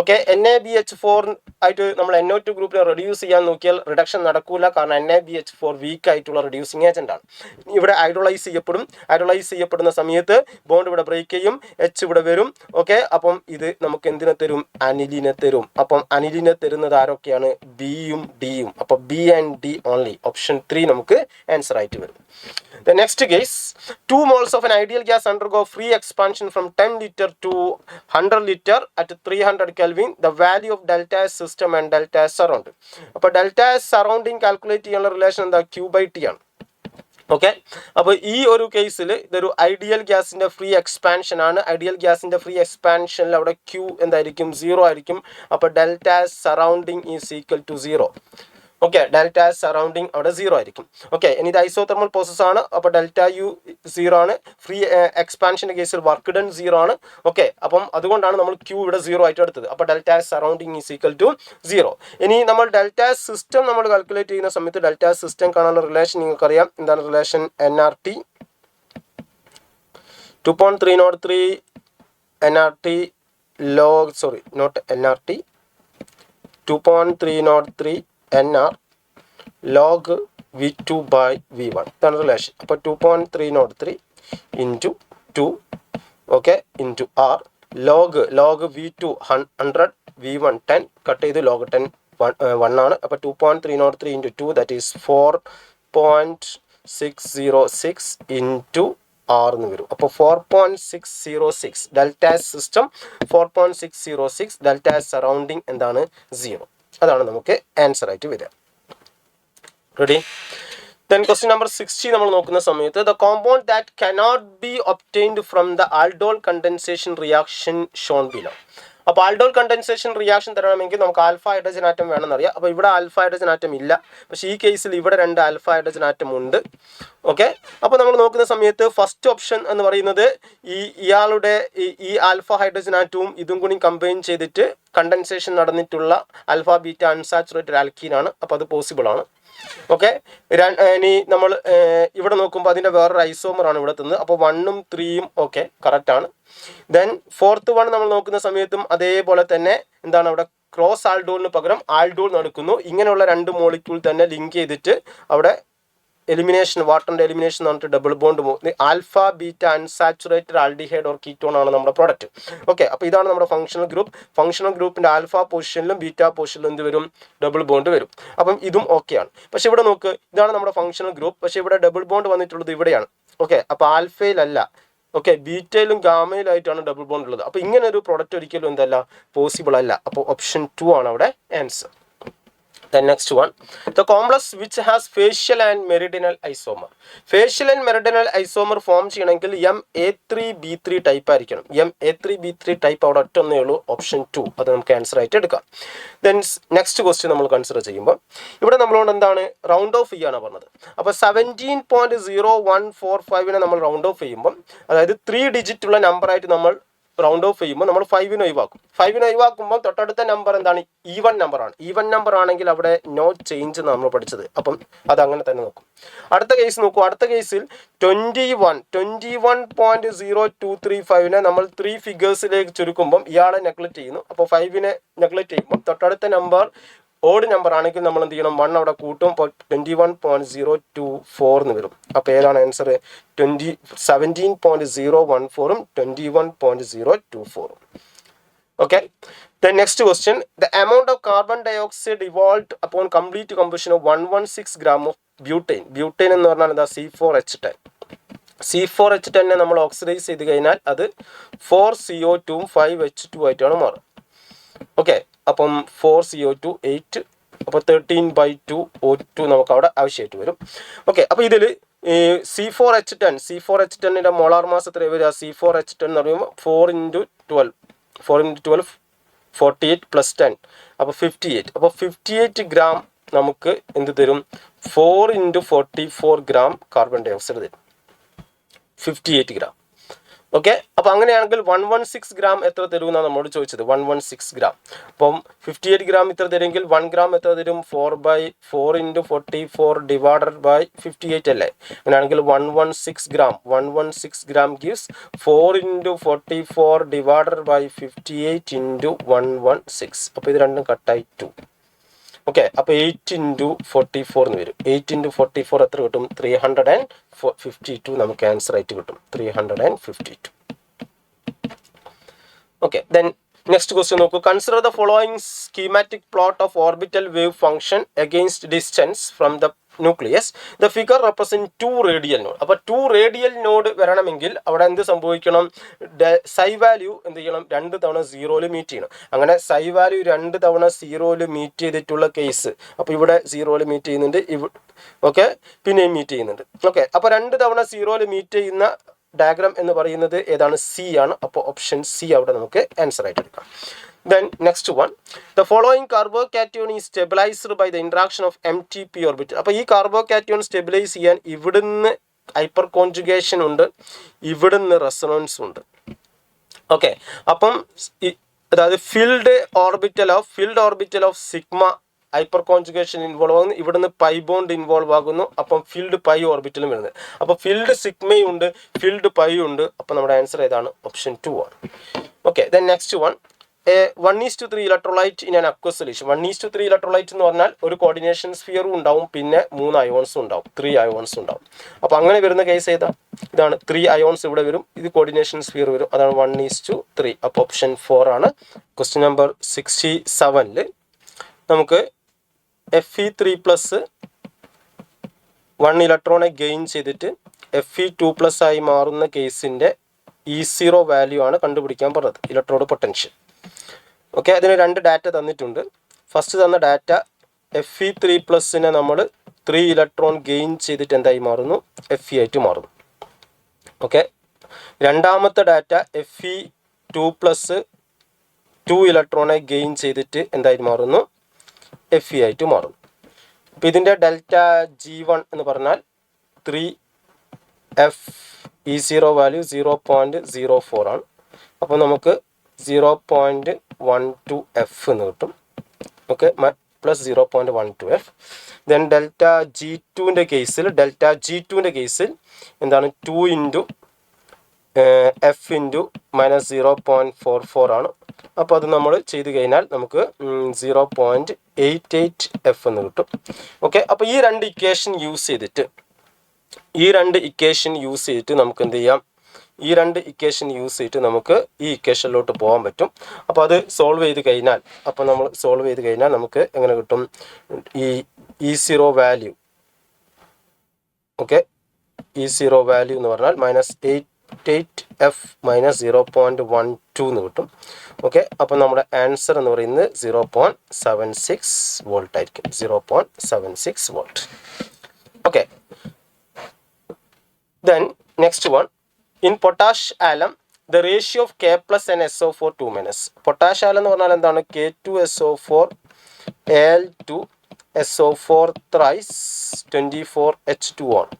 ഓക്കെ, NaBH4 ആയിട്ട് നമ്മൾ NO2 ഗ്രൂപ്പിനെ റെഡ്യൂസ് ചെയ്യാൻ നോക്കിയാൽ റിഡക്ഷൻ നടക്കൂല. കാരണം NaBH4 വീക്ക് ആയിട്ടുള്ള റെഡ്യൂസിങ് ഏജന്റ് ആണ്. ഇവിടെ ഹൈഡ്രോളൈസ് ചെയ്യപ്പെടുന്ന സമയത്ത് ബോണ്ട് ഇവിടെ ബ്രേക്ക് ചെയ്യും, H ഇവിടെ വരും. ഓക്കെ, അപ്പം ഇത് നമുക്ക് എന്തിനെ തരും, അനിലിനെ തരും. അപ്പം അനിലിനെ തരുന്നത് ആരൊക്കെയാണ്, ബിയും ഡിയും. അപ്പോൾ B and D only. Option 3 നമുക്ക് ആൻസർ ആയിട്ട് വരും. The next case, 2 moles of an ideal gas undergo free expansion from 10 liter to 100 liter at 300 Kelvin. The value of delta S system and delta S surrounding. അപ്പോൾ delta S surrounding calculate ചെയ്യാനുള്ള relation എന്താ, Q/T ആണ്. Okay, അപ്പോൾ ഈ ഒരു കേസിൽ ഇതൊരു ideal ഗ്യാസിന്റെ ഫ്രീ എക്സ്പാൻഷൻ ആണ്. ഐഡിയൽ ഗ്യാസിന്റെ ഫ്രീ എക്സ്പാൻഷനിൽ അവിടെ Q എന്തായിരിക്കും, 0 ആയിരിക്കും. അപ്പോൾ delta S surrounding is equal to 0. Okay, delta S surrounding അവിടെ 0 ആയിരിക്കും. ഓക്കെ, ഇനി ഇത് ഐസോതെർമൽ പ്രോസസ് ആണ്. അപ്പോൾ ΔU 0 ആണ്. ഫ്രീ എക്സ്പാൻഷൻ്റെ കേസിൽ വർക്ക് ഡൺ 0 ആണ്. ഓക്കെ, അപ്പം അതുകൊണ്ടാണ് നമ്മൾ Q ഇവിടെ 0 ആയിട്ട് എടുത്തത്. അപ്പോൾ delta S surrounding is equal to 0. ഇനി നമ്മൾ ഡെൽറ്റ S സിസ്റ്റം നമ്മൾ കാൽക്കുലേറ്റ് ചെയ്യുന്ന സമയത്ത് ഡെൽറ്റ S സിസ്റ്റം കാണാനുള്ള റിലേഷൻ നിങ്ങൾക്കറിയാം. എന്താണ് relation, nRT 2.303 nRT log, sorry not nRT, 2.303 nR log V2 by V1. ഇതാണ് റിലേഷൻ. അപ്പോൾ 2.303 into 2 okay into R log V2 100 V1 10 cut ചെയ്ത് log 10 1 ആണ്. അപ്പോൾ 2.303 into 2 that is 4.606 into R എന്ന് വരും. അപ്പോൾ 4.606 delta S system 4.606 delta S surrounding എന്താണ് 0. അതാണ് നമുക്ക് ആൻസർ ആയിട്ട് വരിക. റെഡി? Then question number 60 നമ്മൾ നോക്കുന്ന സമയത്ത് the compound that cannot be obtained from the aldol condensation reaction shown below. അപ്പോൾ ആൽഡോൾ കണ്ടൻസേഷൻ റിയാക്ഷൻ തരണമെങ്കിൽ നമുക്ക് ആൽഫ ഹൈഡ്രജൻ ആറ്റം വേണമെന്നറിയാം. അപ്പോൾ ഇവിടെ ആൽഫ ഹൈഡ്രജൻ ആറ്റം ഇല്ല, പക്ഷേ ഈ കേസിൽ ഇവിടെ 2 ആൽഫ ഹൈഡ്രജൻ ആറ്റം ഉണ്ട്. ഓക്കെ, അപ്പോൾ നമ്മൾ നോക്കുന്ന സമയത്ത് ഫസ്റ്റ് ഓപ്ഷൻ എന്ന് പറയുന്നത് ഇയാളുടെ ഈ ആൽഫ ഹൈഡ്രജൻ ആറ്റവും ഇതും കൂടി കമ്പൈൻ ചെയ്തിട്ട് കണ്ടൻസേഷൻ നടന്നിട്ടുള്ള ആൽഫ ബീറ്റ അൺസാച്ചുറേറ്റഡ് ആൽക്കീനാണ്. അപ്പോൾ അത് പോസിബിൾ ആണ്. ഓക്കെ, ഇനി നമ്മൾ ഇവിടെ നോക്കുമ്പോൾ അതിൻ്റെ വേറൊരു ഐസോമറാണ് ഇവിടെ തന്നത്. അപ്പോൾ 1ഉം 3ഉം ഓക്കെ കറക്റ്റ് ആണ്. ദെൻ ഫോർത്ത് വൺ നമ്മൾ നോക്കുന്ന സമയത്തും അതേപോലെ തന്നെ എന്താണ് അവിടെ ക്രോസ് ആൽഡോളിന് പകരം ആൽഡോൾ നടക്കുന്നു. ഇങ്ങനെയുള്ള 2 മോളിക്യൂൾ തന്നെ ലിങ്ക് ചെയ്തിട്ട് അവിടെ എലിമിനേഷൻ, വാട്ടറിൻ്റെ എലിമിനേഷൻ എന്ന് പറഞ്ഞിട്ട് double bond alpha beta unsaturated aldehyde or ketone ആണ് നമ്മുടെ പ്രോഡക്റ്റ്. ഓക്കെ, അപ്പോൾ ഇതാണ് നമ്മുടെ ഫംഗ്ഷണൽ ഗ്രൂപ്പ്. ഫംഗ്ഷണൽ ഗ്രൂപ്പിൻ്റെ ആൽഫ പൊസിഷനിലും ബീറ്റ പൊസിഷനിലും എന്ത് വരും? ഡബിൾ ബോണ്ട് വരും. അപ്പം ഇതും ഓക്കെയാണ്. പക്ഷെ ഇവിടെ നോക്ക്, ഇതാണ് നമ്മുടെ ഫംഗ്ഷണൽ ഗ്രൂപ്പ്. പക്ഷേ ഇവിടെ ഡബിൾ ബോണ്ട് വന്നിട്ടുള്ളത് ഇവിടെയാണ്. ഓക്കെ, അപ്പോൾ ആൽഫയിലല്ല, ഓക്കെ, ബീറ്റയിലും ഗാമയിലായിട്ടാണ് ഡബിൾ ബോണ്ട് ഉള്ളത്. അപ്പോൾ ഇങ്ങനെ ഒരു പ്രൊഡക്റ്റ് ഒരിക്കലും എന്തല്ല, പോസിബിൾ അല്ല. അപ്പോൾ ഓപ്ഷൻ 2 ആണ് അവിടെ answer. The next one, the complex which has facial and meridional isomer. Facial and meridional isomer form ചെയ്യണമെങ്കിൽ MA3B3 ടൈപ്പ് ആയിരിക്കണം. MA3B3 ടൈപ്പ് അവിടെ ഒറ്റൊന്നേ ഉള്ളൂ, ഓപ്ഷൻ 2. അത് നമുക്ക് ആൻസർ ആയിട്ട് എടുക്കാം. ദെൻ നെക്സ്റ്റ് ക്വസ്റ്റ്യൻ നമ്മൾ കൺസിഡർ ചെയ്യുമ്പോൾ ഇവിടെ നമ്മളോട് എന്താണ്, റൗണ്ട് ഓഫ് ചെയ്യാനാണ് പറഞ്ഞത്. അപ്പോൾ 17.0145 നമ്മൾ റൗണ്ട് ഓഫ് ചെയ്യുമ്പോൾ, അതായത് 3 ഡിജിറ്റ് ഉള്ള നമ്പറായിട്ട് നമ്മൾ റൗണ്ട് ഓഫ് ചെയ്യുമ്പോൾ നമ്മൾ 5 ഒഴിവാക്കും. 5 ഒഴിവാക്കുമ്പോൾ തൊട്ടടുത്ത നമ്പർ എന്താണ്, ഈവൻ നമ്പറാണ്. ഈവൻ നമ്പർ ആണെങ്കിൽ അവിടെ നോ ചേഞ്ച് നമ്മൾ പഠിച്ചത്. അപ്പം അത് അങ്ങനെ തന്നെ നോക്കും. അടുത്ത കേസ് നോക്കൂ. അടുത്ത കേസിൽ 21.0235 നമ്മൾ 3 ഫിഗേഴ്സിലേക്ക് ചുരുക്കുമ്പം ഇയാളെ നെഗ്ലക്ട് ചെയ്യുന്നു. അപ്പോൾ 5 നെഗ്ലക്ട് ചെയ്യുമ്പോൾ തൊട്ടടുത്ത നമ്പർ ഓഡ് നമ്പർ ആണെങ്കിൽ നമ്മൾ എന്ത് ചെയ്യണം, 1 അവിടെ കൂട്ടും. അപ്പോൾ 21.024 എന്ന് വരും. അപ്പോൾ ഏതാണ് answer? 17.014 21.024. Okay, the next question, the amount of carbon dioxide evolved upon complete combustion of 116 gram of butane. Butane എന്ന് പറഞ്ഞാൽ എന്താ, C4H10. C4H10 നമ്മൾ ഓക്സിഡൈസ് ചെയ്ത് കഴിഞ്ഞാൽ അത് 4CO2 5H2 ആയിട്ടാണ് മാറുക. ഓക്കെ, അപ്പം 4CO2 8, അപ്പോൾ 13/2 O2 നമുക്ക് അവിടെ ആവശ്യമായിട്ട് വരും. ഓക്കെ, അപ്പോൾ ഇതിൽ C4H10ൻ്റെ മോളാർ മാസ് എത്ര വരിക? C4H10 എന്ന് പറയുമ്പോൾ 4 × 12 48 + 10, അപ്പോൾ 58. അപ്പോൾ 58 ഗ്രാം നമുക്ക് എന്ത് തരും? 4 × 44 ഗ്രാം കാർബൺ ഡൈ ഓക്സൈഡ് തരും, 58 ഗ്രാം. ഓക്കെ, അപ്പോൾ അങ്ങനെയാണെങ്കിൽ 116 ഗ്രാം എത്ര തരുമെന്നാണ് നമ്മോട് ചോദിച്ചത്. 116 ഗ്രാം. അപ്പം 58 ഗ്രാം ഇത്ര തരുമെങ്കിൽ 1 ഗ്രാം എത്ര തരും? 4/4 × 44 / 58 അല്ലേ? അങ്ങനെയാണെങ്കിൽ 116 ഗ്രാം. 116 gram gives 4 × 44 / 58 × 116. അപ്പോൾ ഇത് രണ്ടും കട്ടായി 2. ഓക്കെ, അപ്പോൾ 8 × 44 എന്ന് വരും. 8 × 44 എത്ര കിട്ടും? 352 നമുക്ക് ആൻസർ ആയിട്ട് കിട്ടും. 352. ഓക്കെ, ദെൻ നെക്സ്റ്റ് ക്വസ്റ്റ്യൻ നോക്കൂ. Consider the following schematic plot of orbital wave function against distance from the nucleus. The figure represent 2 radial node. അപ്പോൾ 2 റേഡിയൽ നോഡ് വരണമെങ്കിൽ അവിടെ എന്ത് സംഭവിക്കണം? സൈ വാല്യൂ എന്ത് ചെയ്യണം? 2 തവണ 0യിൽ മീറ്റ് ചെയ്യണം. അങ്ങനെ സൈ വാല്യൂ 2 തവണ 0യിൽ മീറ്റ് ചെയ്തിട്ടുള്ള കേസ്. അപ്പോൾ ഇവിടെ 0യിൽ മീറ്റ് ചെയ്യുന്നുണ്ട്, ഓക്കെ, പിന്നെയും മീറ്റ് ചെയ്യുന്നുണ്ട്. ഓക്കെ, അപ്പോൾ 2 തവണ 0യിൽ മീറ്റ് ചെയ്യുന്ന ഡയഗ്രാം എന്ന് പറയുന്നത് ഏതാണ്? സി ആണ്. അപ്പോൾ ഓപ്ഷൻ സി അവിടെ നമുക്ക് ആൻസർ ആയിട്ട് എടുക്കാം. Then next one, the following carbocation is stabilized by the interaction of MTP orbital. അപ്പോൾ ഈ കാർബോകാറ്റയോൺ സ്റ്റെബിലൈസ് ചെയ്യാൻ ഇവിടുന്ന് ഹൈപ്പർ കോൺജുഗേഷൻ ഉണ്ട്, ഇവിടുന്ന് റെസൊണൻസ് ഉണ്ട്. ഓക്കെ, അപ്പം അതായത് filled orbital of sigma hyper conjugation involve ആകുന്നു, ഇവിടുന്ന് പൈ ബോണ്ട് ഇൻവോൾവ് ആകുന്നു. അപ്പം ഫിൽഡ് പൈ ഓർബിറ്റലും വരുന്നത്. അപ്പോൾ ഫിൽഡ് സിഗ്മയുണ്ട്, ഫിൽഡ് പൈ ഉണ്ട്. അപ്പോൾ നമ്മുടെ ആൻസർ ഏതാണ്? ഓപ്ഷൻ 2 ആണ്. Okay, then next one, 1:3 electrolyte in an aqueous solution. 1:3 electrolyte എന്ന് പറഞ്ഞാൽ ഒരു കോർഡിനേഷൻ സ്ഫിയറും ഉണ്ടാവും, പിന്നെ 3 അയോൺസും ഉണ്ടാവും, 3 അയോൺസും ഉണ്ടാവും. അപ്പോൾ അങ്ങനെ വരുന്ന കേസ് ഏതാ? ഇതാണ്. 3 അയോൺസ് ഇവിടെ വരും, ഇത് കോർഡിനേഷൻ സ്ഫിയർ വരും. അതാണ് 1:3. അപ്പോൾ ഓപ്ഷൻ 4 ആണ്. ക്വസ്റ്റ്യൻ നമ്പർ 67ൽ നമുക്ക് Fe3+ 1 ഇലക്ട്രോണെ ഗെയിൻ ചെയ്തിട്ട് Fe2+ ആയി മാറുന്ന കേസിൻ്റെ E0 വാല്യൂ ആണ് കണ്ടുപിടിക്കാൻ പറഞ്ഞത്, ഇലക്ട്രോഡ് പൊട്ടൻഷ്യൽ. ഓക്കെ, അതിന് 2 ഡാറ്റ തന്നിട്ടുണ്ട്. ഫസ്റ്റ് തന്ന ഡാറ്റ Fe3+നെ നമ്മൾ 3 ഇലക്ട്രോൺ ഗെയിൻ ചെയ്തിട്ട് എന്തായി മാറുന്നു? Fe ആയിട്ട് മാറുന്നു. ഓക്കെ, രണ്ടാമത്തെ ഡാറ്റ Fe2+ 2 ഇലക്ട്രോണെ ഗെയിൻ ചെയ്തിട്ട് എന്തായി മാറുന്നു? Fe ആയിട്ട് മാറുന്നു. അപ്പോൾ ഇതിൻ്റെ ഡെൽറ്റ G1 എന്ന് പറഞ്ഞാൽ 3F, E0 വാല്യൂ 0.04 ആണ്. അപ്പോൾ നമുക്ക് 0.12F എന്ന് കിട്ടും. Okay, plus 0.12F. Then delta G2ൻ്റെ കേസിൽ എന്താണ്? 2 × F × -0.44 ആണ്. അപ്പോൾ അത് നമ്മൾ ചെയ്ത് കഴിഞ്ഞാൽ നമുക്ക് 0.88F എന്ന് കിട്ടും. ഓക്കെ, അപ്പോൾ ഈ 2 ഇക്വേഷൻ യൂസ് ചെയ്തിട്ട് ഈ രണ്ട് ഇക്വേഷൻ യൂസ് ചെയ്തിട്ട് നമുക്ക് എന്ത് ചെയ്യാം, ഈ രണ്ട് ഇക്വേഷൻ യൂസ് ചെയ്തിട്ട് നമുക്ക് ഈ ഇക്വേഷനിലോട്ട് പോകാൻ പറ്റും. അപ്പോൾ അത് സോൾവ് ചെയ്ത് കഴിഞ്ഞാൽ നമുക്ക് എങ്ങനെ കിട്ടും, ഈ E0 value, okay, E0 value എന്ന് പറഞ്ഞാൽ -8f - 0.12 എന്ന് കിട്ടും. ഓക്കെ, അപ്പോൾ നമ്മുടെ ആൻസർ എന്ന് പറയുന്നത് 0.76 വോൾട്ട് ആയിരിക്കും, 0.76 volt. Okay, then next one, in potash alum the ratio of K plus and SO4 2-. Potash ആലം എന്ന് പറഞ്ഞാൽ എന്താണ്, K2SO4 Al2 SO4 thrice 24H2 ആണ്.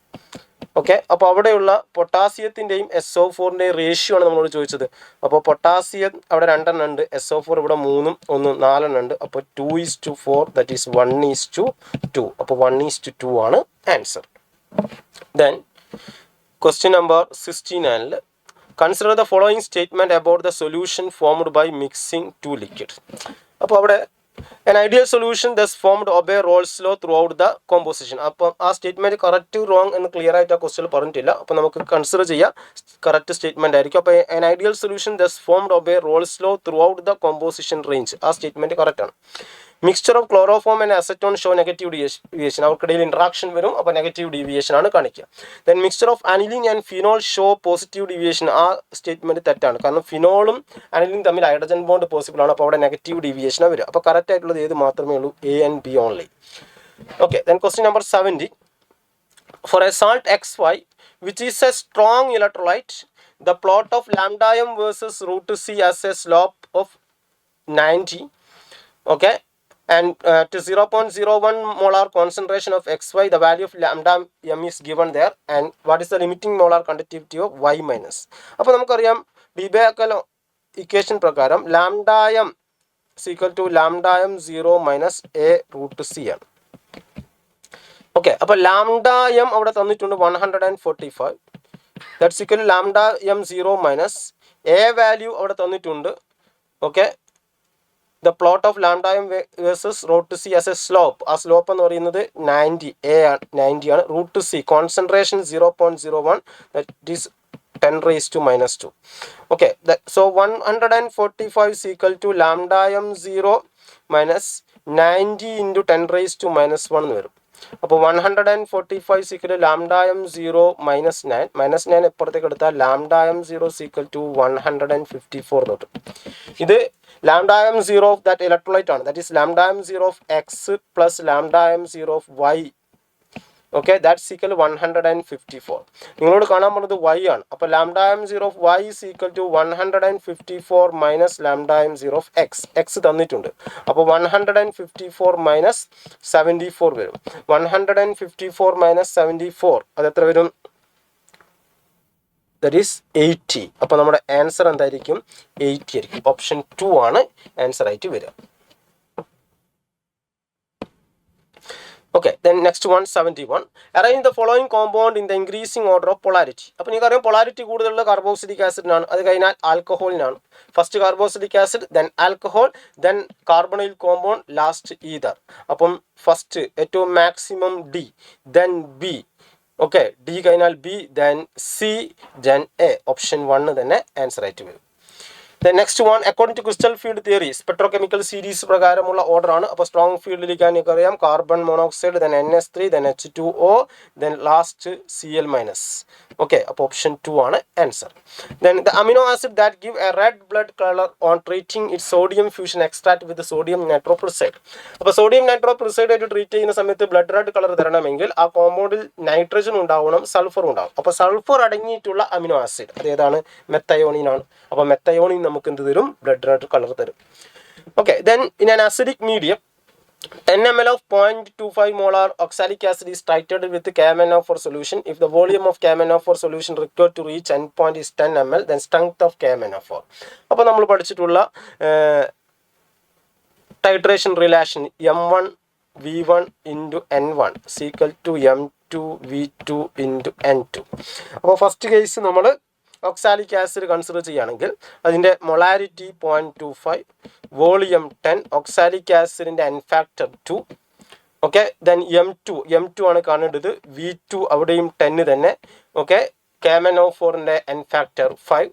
ഓക്കെ, അപ്പോൾ അവിടെയുള്ള പൊട്ടാസ്യത്തിൻ്റെയും SO4ൻ്റെയും റേഷ്യോ ആണ് നമ്മളോട് ചോദിച്ചത്. അപ്പോൾ പൊട്ടാസ്യം അവിടെ 2 ഉണ്ട്, SO4 ഇവിടെ 3 1 4 ഉണ്ട്. അപ്പോൾ 2:4, ദാറ്റ് ഈസ് 1:2. അപ്പോൾ 1:2 ആണ് answer. Then question number 69, consider the following statement about the solution formed by mixing two liquids. അപ്പോൾ അവിടെ an ideal solution thus formed obey Rolle's law throughout the composition. അപ്പം ആ സ്റ്റേറ്റ്മെൻറ്റ് കറക്റ്റ് റോങ് എന്ന് clear ആയിട്ട് ആ question പറഞ്ഞിട്ടില്ല. അപ്പോൾ നമുക്ക് കൺസിഡർ ചെയ്യാം കറക്റ്റ് സ്റ്റേറ്റ്മെൻറ്റ് ആയിരിക്കും. അപ്പോൾ an ideal solution thus formed obey Rolle's law throughout the composition range, ആ സ്റ്റേറ്റ്മെൻറ്റ് കറക്റ്റ് ആണ്. Mixture of chloroform and acetone show negative deviation, അവർക്കിടയിൽ ഇൻട്രാക്ഷൻ വരും, അപ്പോൾ നെഗറ്റീവ് ഡീവിയേഷൻ ആണ് കാണിക്കുക. Then mixture of aniline and phenol show positive deviation, ആ statement തെറ്റാണ്. കാരണം ഫിനോളും അനിലിനും തമ്മിൽ ഹൈഡ്രജൻ ബോണ്ട് പോസിബിൾ ആണ്, അപ്പോൾ അവിടെ നെഗറ്റീവ് ഡീവിയേഷനാണ് വരും. അപ്പോൾ കറക്റ്റ് ആയിട്ടുള്ളത് ഏത് മാത്രമേ ഉള്ളൂ, A and B only. Okay, then question number 70, for a salt XY which is a strong electrolyte, the plot of lambda m versus root C as a slope of 90. Okay, and to 0.01 molar concentration of XY, the value of lambda m is given there, and what is the limiting molar conductivity of Y minus. അപ്പോൾ നമുക്കറിയാം Debye Huckel equation പ്രകാരം lambda M equal to lambda M 0 minus A root C ആണ്. Okay, അപ്പോൾ lambda M അവിടെ തന്നിട്ടുണ്ട് 145, that's equal lambda M 0 minus A value അവിടെ തന്നിട്ടുണ്ട്. Okay, the plot of lambda m versus root C as a slope, ആ slope എന്ന് പറയുന്നത് 90 ആണ്. Root C concentration 0.01, that is 10⁻². okay, so 145 is equal to lambda m 0 minus 90 into 10⁻⁻1 എന്ന് വരും. അപ്പോൾ 145 is equal to lambda m 0 minus 9 എപ്പുറത്തേക്ക് എടുത്താൽ lambda m 0 is equal to 154 എന്ന് കിട്ടും. ഇത് lambda m 0 of that electrolyte ആണ്, that is lambda m 0 of X plus lambda m 0 of Y. Okay, that's equal 154. നിങ്ങളോട് കാണാൻ പോകുന്നത് Y ആണ്. അപ്പോൾ lambda m 0 of Y is equal to 154 minus lambda m 0 of X തന്നിട്ടുണ്ട്. അപ്പോൾ 154 minus 74 വരും. 154 minus 74 അത് എത്ര വരും, that is 80. അപ്പോൾ നമ്മുടെ ആൻസർ എന്തായിരിക്കും, 80 ആയിരിക്കും. ഓപ്ഷൻ 2 ആണ് ആൻസർ ആയിട്ട് വരിക. Okay, then next one, 71. Arrange the following compound in the increasing order of polarity. അപ്പോൾ നിങ്ങൾക്കറിയാം പൊളാരിറ്റി കൂടുതലുള്ള കാർബോക്സിലിക് ആസിഡിനാണ്, അത് കഴിഞ്ഞാൽ ആൽക്കഹോളിനാണ്. First carboxylic acid, then alcohol, then carbonyl compound, last ether. അപ്പം ഫസ്റ്റ് ഏറ്റവും maximum D, then B. Okay, D കഴിഞ്ഞാൽ B, then C, then A. Option 1 തന്നെ ആൻസർ ആയിട്ട് വരും. The next one, according to crystal field theory, spectrochemical series പ്രകാരമുള്ള order ആണ്. അപ്പോൾ strong ഫീൽഡിലേക്ക് എനിക്കറിയാം carbon monoxide, then NS3, then H2O, then last Cl minus. Okay, അപ്പോൾ ഓപ്ഷൻ 2 ആണ് answer. Then the amino acid that give a red blood colour on treating it sodium fusion extract with sodium nitroprusside. അപ്പോൾ sodium നൈട്രോപ്രിസൈഡ് ആയിട്ട് treat ചെയ്യുന്ന സമയത്ത് blood red colour തരണമെങ്കിൽ ആ കോമ്പൗണ്ടിൽ nitrogen ഉണ്ടാവണം, sulphur ഉണ്ടാവും. അപ്പോൾ സൾഫർ അടങ്ങിയിട്ടുള്ള അമിനോ ആസിഡ് അതേതാണ്, മെത്തയോണിൻ ആണ്. അപ്പോൾ മെത്തയോണിൻ നമുക്ക് എന്ത് തരും, ബ്ലഡ് റെഡ് കളർ തരും. Okay, then in an acidic medium 10 ml of 0.25 molar oxalic acid is titrated with KMnO4 solution. If the volume of KMnO4 solution required to reach end point is 10 ml, then strength of KMnO4. അപ്പോൾ നമ്മൾ പഠിച്ചിട്ടുള്ള titration relation M1 V1 into N1 is equal to M2 V2 into N2. അപ്പോൾ first case നമ്മൾ oxalic acid consider ചെയ്യുകയാണെങ്കിൽ അതിൻ്റെ molarity 0.25, volume 10, oxalic acidൻ്റെ N factor 2, okay. Then M2 ആണ് കാണേണ്ടത്. V2 അവിടെയും 10 തന്നെ. ഓക്കെ. KMnO4ൻ്റെ n factor 5.